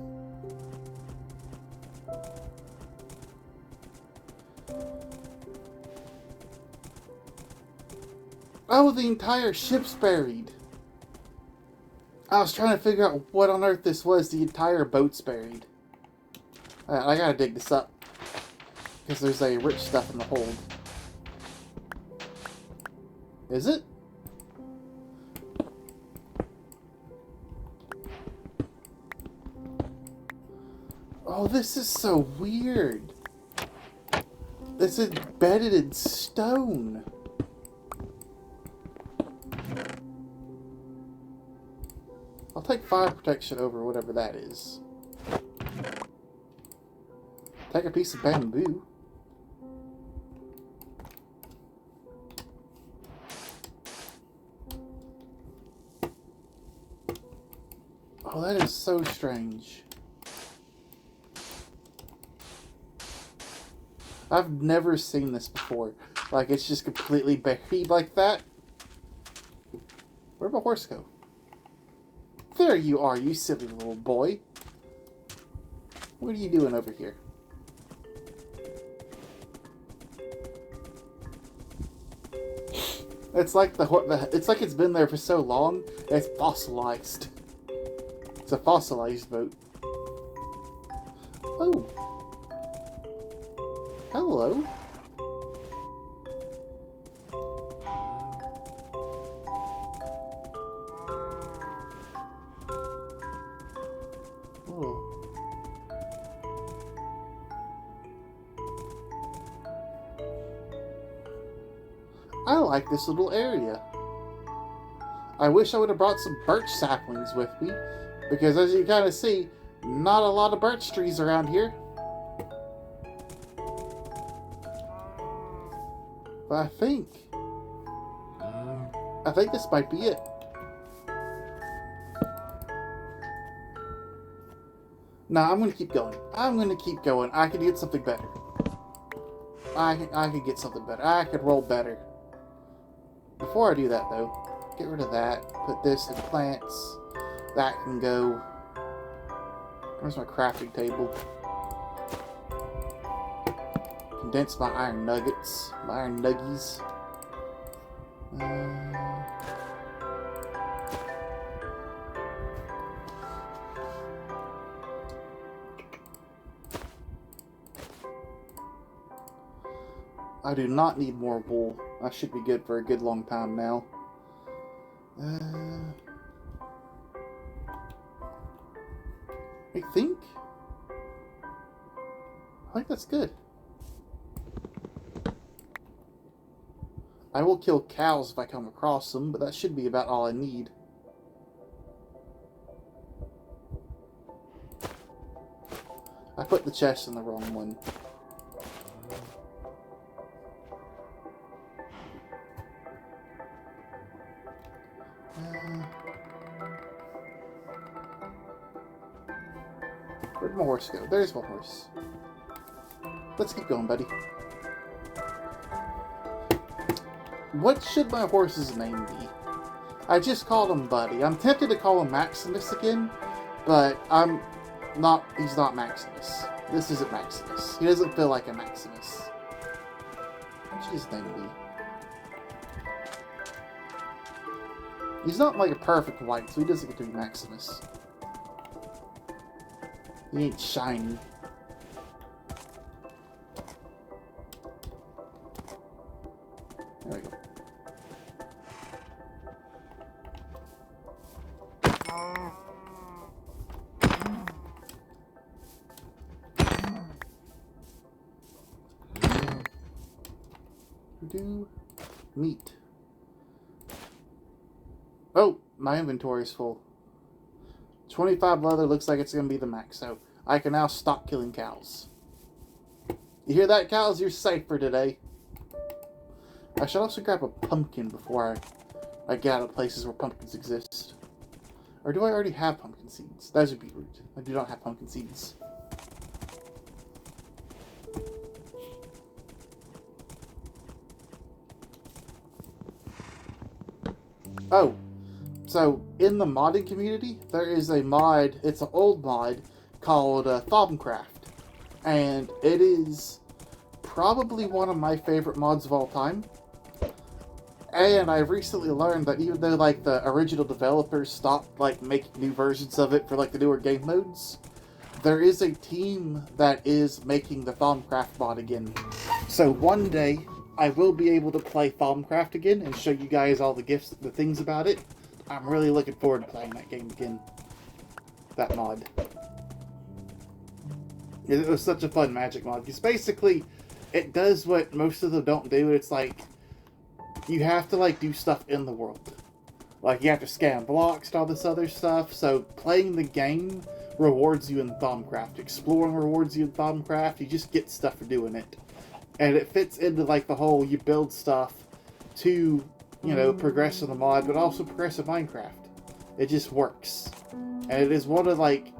Oh, the entire ship's buried. I was trying to figure out what on earth this was. The entire boat's buried. I gotta dig this up. Because there's a rich stuff in the hold. Is it? Oh, this is so weird. It's embedded in stone. I'll take fire protection over whatever that is. Take a piece of bamboo. Oh, that is so strange. I've never seen this before. Like, it's just completely buried like that. Where'd my horse go? There you are, you silly little boy. What are you doing over here? It's like it's like it's been there for so long, it's fossilized. It's a fossilized boat. Oh. Hello. Oh. I like this little area. I wish I would have brought some birch saplings with me, because as you kind of see, not a lot of birch trees around here. But I think this might be it. Nah, I'm gonna keep going. I'm gonna keep going. I could get something better. I could get something better. I could roll better. Before I do that, though, get rid of that. Put this in plants. That can go. Where's my crafting table? Condense my iron nuggets. My iron nuggies. I do not need more wool. I should be good for a good long time now. I think that's good. I will kill cows if I come across them, but that should be about all I need. I put the chest in the wrong one. Where'd my horse go? There's my horse. Let's keep going, buddy. What should my horse's name be? I just called him Buddy. I'm tempted to call him Maximus again, but I'm not. He's not Maximus. This isn't Maximus. He doesn't feel like a Maximus. What should his name be? He's not like a perfect white, so he doesn't get to be Maximus. He ain't shiny. There we go. Meat. Oh, my inventory is full. 25 leather looks like it's going to be the max, so I can now stop killing cows. You hear that, cows? You're safe for today. I should also grab a pumpkin before I get out of places where pumpkins exist. Or do I already have pumpkin seeds? That would be rude. I do not have pumpkin seeds. Oh, so in the modding community, there is a mod, it's an old mod, called Thaumcraft. And it is probably one of my favorite mods of all time. And I've recently learned that even though like the original developers stopped like making new versions of it for like the newer game modes, there is a team that is making the Thaumcraft mod again. So one day I will be able to play Thaumcraft again and show you guys all the things about it. I'm really looking forward to playing that game again. That mod. It was such a fun magic mod, because basically it does what most of them don't do. It's like you have to like do stuff in the world. Like you have to scan blocks and all this other stuff. So playing the game rewards you in Thaumcraft. Exploring rewards you in Thaumcraft. You just get stuff for doing it. And it fits into like the whole you build stuff to, you know, progress in the mod, but also progress in Minecraft. It just works. And it is one of like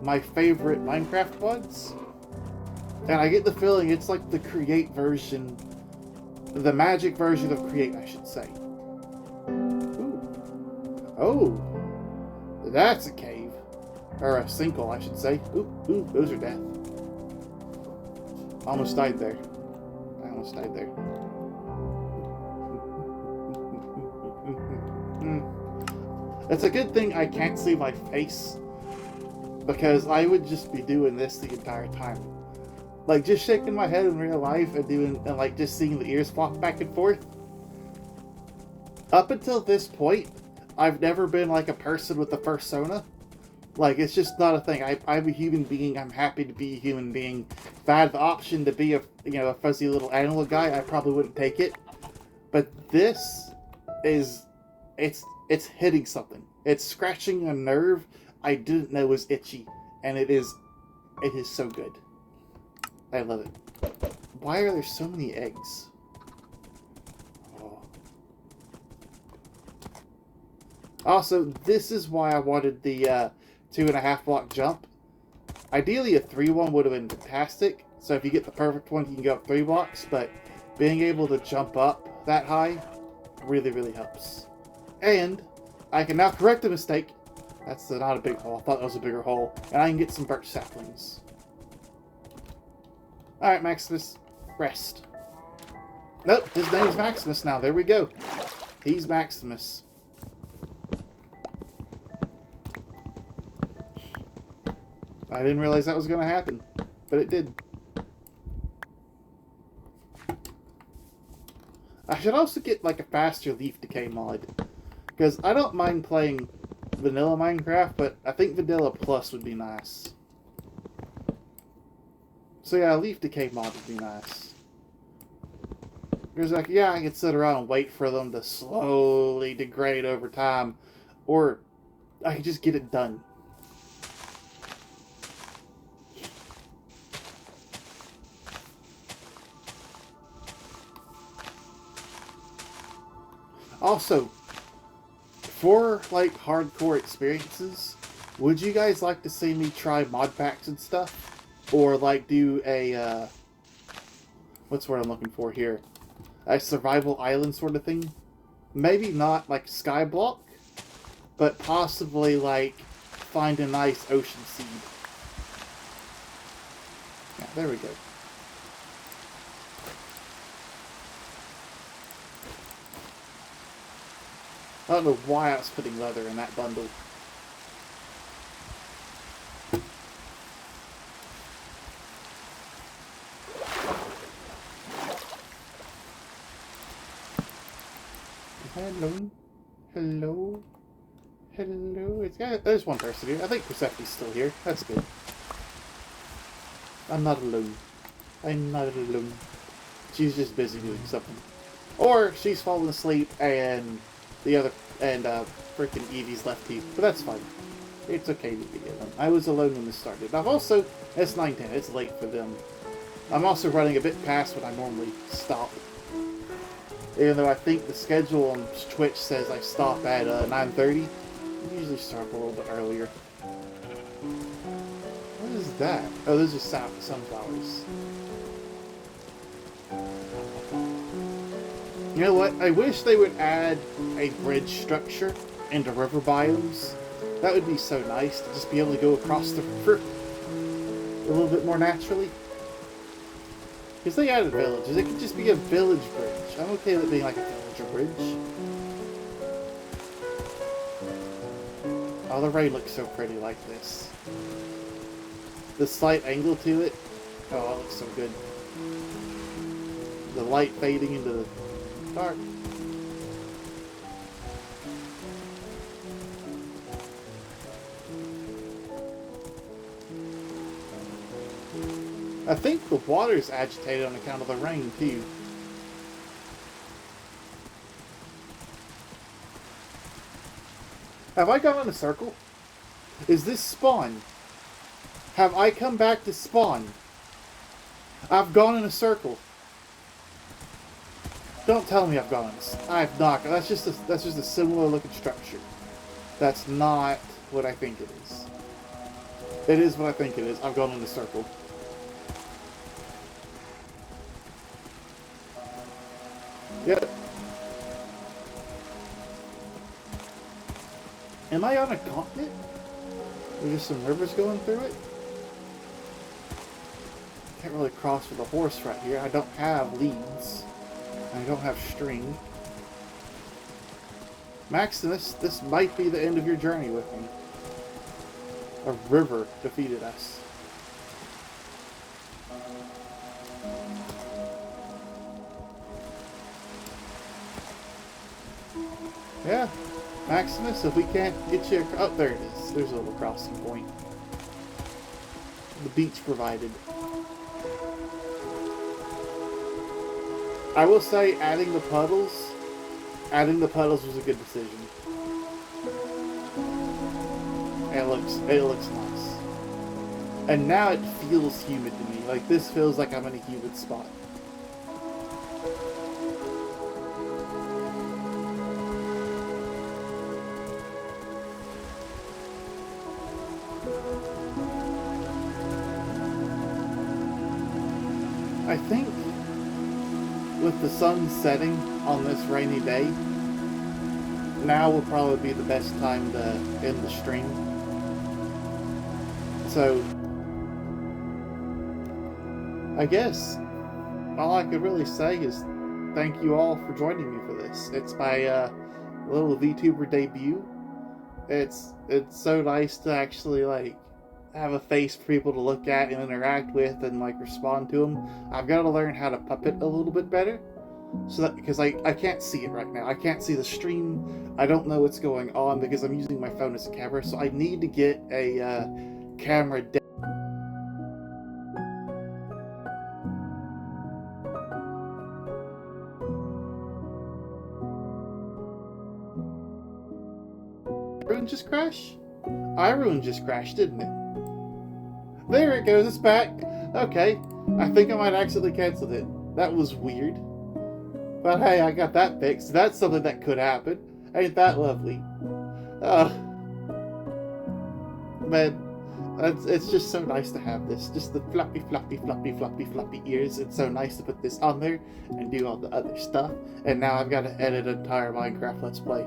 my favorite Minecraft mods. And I get the feeling it's like the Create version, the magic version of Create, I should say. Ooh. Oh, that's a cave. Or a sinkhole, I should say. Ooh, those are death. Almost died there. I almost died there. It's a good thing I can't see my face, because I would just be doing this the entire time. Like, just shaking my head in real life and like, just seeing the ears flop back and forth. Up until this point, I've never been like a person with a persona. Like, it's just not a thing. I'm a human being. I'm happy to be a human being. If I had the option to be a fuzzy little animal guy, I probably wouldn't take it. But this is, it's hitting something. It's scratching a nerve I didn't know was itchy, and it is so good. I love it. Why are there so many eggs? Oh. Also, this is why I wanted the 2.5 block jump. Ideally, a 3-1 would have been fantastic. So if you get the perfect one, you can go up 3 blocks. But being able to jump up that high really, really helps. And I can now correct the mistake. That's not a big hole. I thought that was a bigger hole. And I can get some birch saplings. Alright, Maximus. Rest. Nope, his name's Maximus now. There we go. He's Maximus. I didn't realize that was going to happen, but it did. I should also get like a faster leaf decay mod, because I don't mind playing vanilla Minecraft, but I think vanilla plus would be nice. So yeah, a leaf decay mod would be nice. Because like, yeah, I could sit around and wait for them to slowly degrade over time, or I could just get it done. Also, for like hardcore experiences, would you guys like to see me try mod packs and stuff? Or like do a, what's what I'm looking for here? A survival island sort of thing? Maybe not like Skyblock, but possibly like find a nice ocean seed. Yeah, there we go. I don't know why I was putting leather in that bundle. Hello? Hello? Hello? There's one person here. I think Persephone's still here. That's good. I'm not alone. I'm not alone. She's just busy doing something. Or she's fallen asleep and freaking Evie's left you. But that's fine. It's okay to be alone. I was alone when this started. I've also, it's 9:10. It's late for them. I'm also running a bit past when I normally stop. Even though I think the schedule on Twitch says I stop at 9:30. I usually start a little bit earlier. What is that? Oh, those are sunflowers. You know what? I wish they would add a bridge structure into river biomes. That would be so nice to just be able to go across the river a little bit more naturally. Because they added villages, it could just be a village bridge. I'm okay with it being like a villager bridge. Oh, the rain looks so pretty like this. The slight angle to it, oh, it looks so good. The light fading into the dark. I think the water's agitated on account of the rain, too. Have I gone in a circle? Is this spawn? Have I come back to spawn? I've gone in a circle. Don't tell me I've gone in a... I've not. That's just a similar looking structure. That's not what I think it is. It is what I think it is. I've gone in a circle. Yep. Am I on a continent? There's just some rivers going through it? Can't really cross with a horse right here. I don't have leads. I don't have string. Maximus, this might be the end of your journey with me. A river defeated us. Yeah, Maximus, if we can't get you... Oh, there it is. There's a little crossing point. The beach provided. I will say, adding the puddles was a good decision. It looks nice. And now it feels humid to me. Like, this feels like I'm in a humid spot. I think with the sun setting on this rainy day, now will probably be the best time to end the stream. So, I guess all I could really say is thank you all for joining me for this. It's my little VTuber debut. It's so nice to actually like have a face for people to look at and interact with and like respond to them. I've got to learn how to puppet a little bit better, so that because I can't see it right now. I can't see the stream. I don't know what's going on because I'm using my phone as a camera. So I need to get a camera. Iron just crashed? Iron just crashed, didn't it? There it goes, it's back. Okay, I think I might accidentally canceled it. That was weird. But hey, I got that fixed. That's something that could happen. Ain't that lovely? Man, it's just so nice to have this. Just the floppy, floppy, floppy, floppy, floppy ears. It's so nice to put this on there and do all the other stuff. And now I've got to edit an entire Minecraft Let's Play.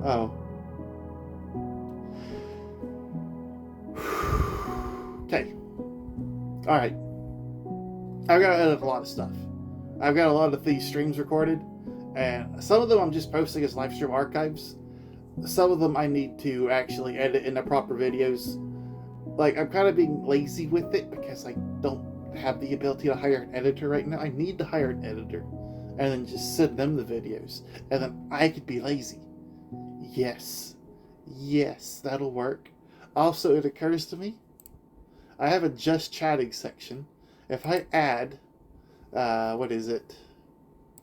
Oh. Okay. Alright. I've got to edit a lot of stuff. I've got a lot of these streams recorded, and some of them I'm just posting as live stream archives. Some of them I need to actually edit into proper videos. Like, I'm kind of being lazy with it because I don't have the ability to hire an editor right now. I need to hire an editor and then just send them the videos, and then I could be lazy. Yes, that'll work. Also, it occurs to me, I have a just chatting section. If I add, what is it?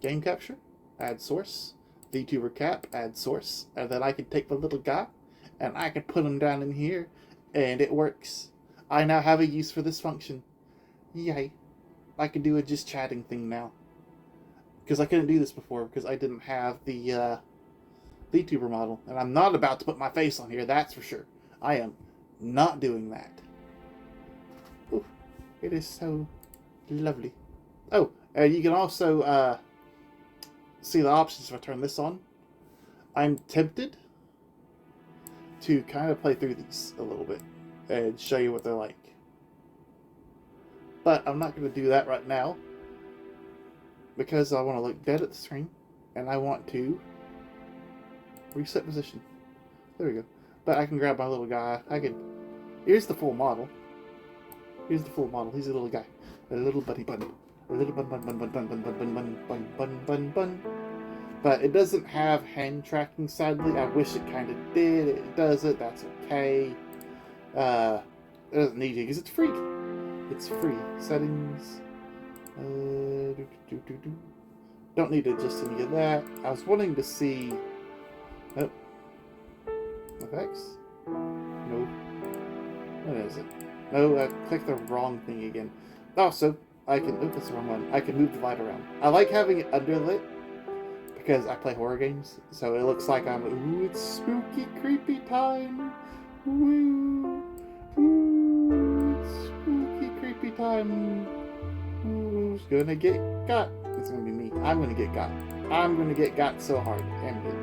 Game capture, add source, Vtuber cap, add source, and then I can take the little guy and I can put him down in here, and it works. I now have a use for this function. Yay. I can do a just chatting thing now. Because I couldn't do this before because I didn't have the Vtuber model. And I'm not about to put my face on here, that's for sure. I am not doing that. Ooh, it is so lovely. Oh, and you can also see the options if I turn this on. I'm tempted to kind of play through these a little bit and show you what they're like. But I'm not going to do that right now because I want to look dead at the screen and I want to reset position. There we go. But I can grab my little guy. Here's the full model. He's a little guy. A little buddy bun. A little bun. But it doesn't have hand tracking, sadly. I wish it kind of did. It doesn't. That's okay. It doesn't need to because it's free. It's free. Settings. Don't need to adjust any of that. I was wanting to see. Nope. Effects? No. What is it? No, I clicked the wrong thing again. Also, I can. Oops, that's the wrong one. I can move the light around. I like having it underlit because I play horror games, so it looks like I'm. Ooh, it's spooky, creepy time. Ooh, it's spooky, creepy time. Who's gonna get got? It's gonna be me. I'm gonna get got. I'm gonna get got so hard. Ambient.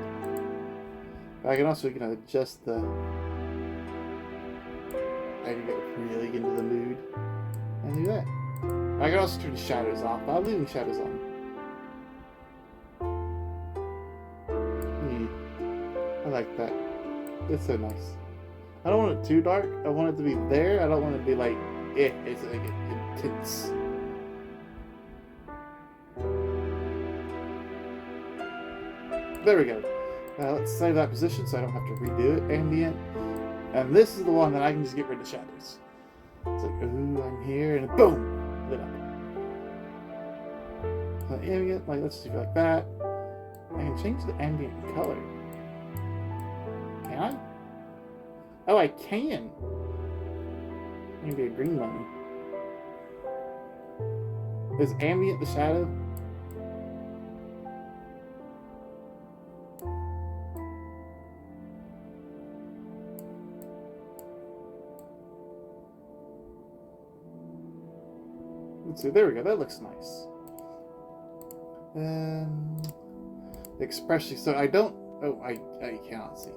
But I can also, adjust the. I can get really into the mood and do that. I can also turn the shadows off, but I'm leaving shadows on. I like that. It's so nice. I don't want it too dark. I want it to be there. I don't want it to be like, it's like intense. There we go. Let's save that position so I don't have to redo it. Ambient. And this is the one that I can just get rid of shadows. It's like, ooh, I'm here, and boom! Lit up. So ambient, let's do it like that. I can change the ambient color. Can I? Oh, I can! Maybe a green one. Is ambient the shadow? Let's see, there we go, that looks nice. Expression, so I don't, I cannot see.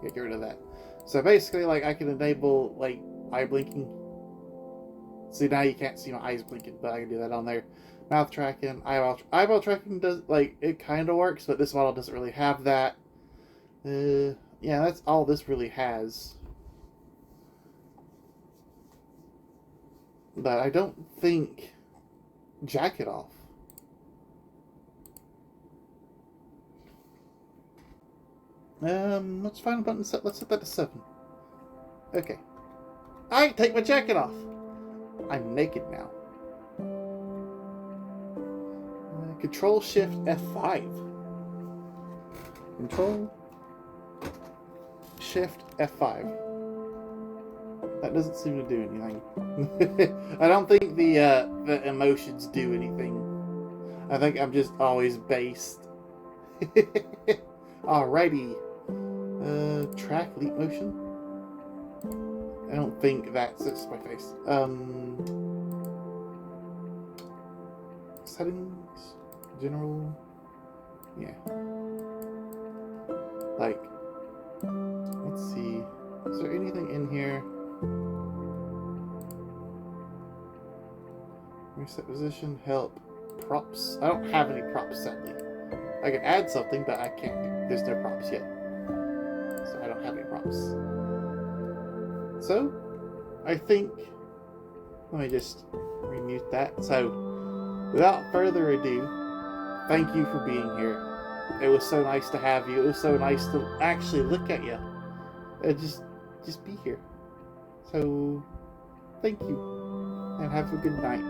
Get rid of that. So basically, I can enable, eye blinking. See, now you can't see my eyes blinking, but I can do that on there. Mouth tracking, eyeball tracking does, it kind of works, but this model doesn't really have that. Yeah, that's all this really has. But I don't think jacket off. Let's find a button set. Let's set that to 7. Okay. I take my jacket off. I'm naked now. Control Shift F5. Control Shift F5. That doesn't seem to do anything. I don't think the emotions do anything. I think I'm just always based. Alrighty. Track leap motion? I don't think that's my face. Settings? General? Yeah. Like, let's see. Is there anything in here? Reset position, help, props. I don't have any props, sadly. I can add something, but I can't. There's no props yet. So I don't have any props. So, I think, let me just remute that. So, without further ado, thank you for being here. It was so nice to have you. It was so nice to actually look at you. And just be here. So, thank you. And have a good night.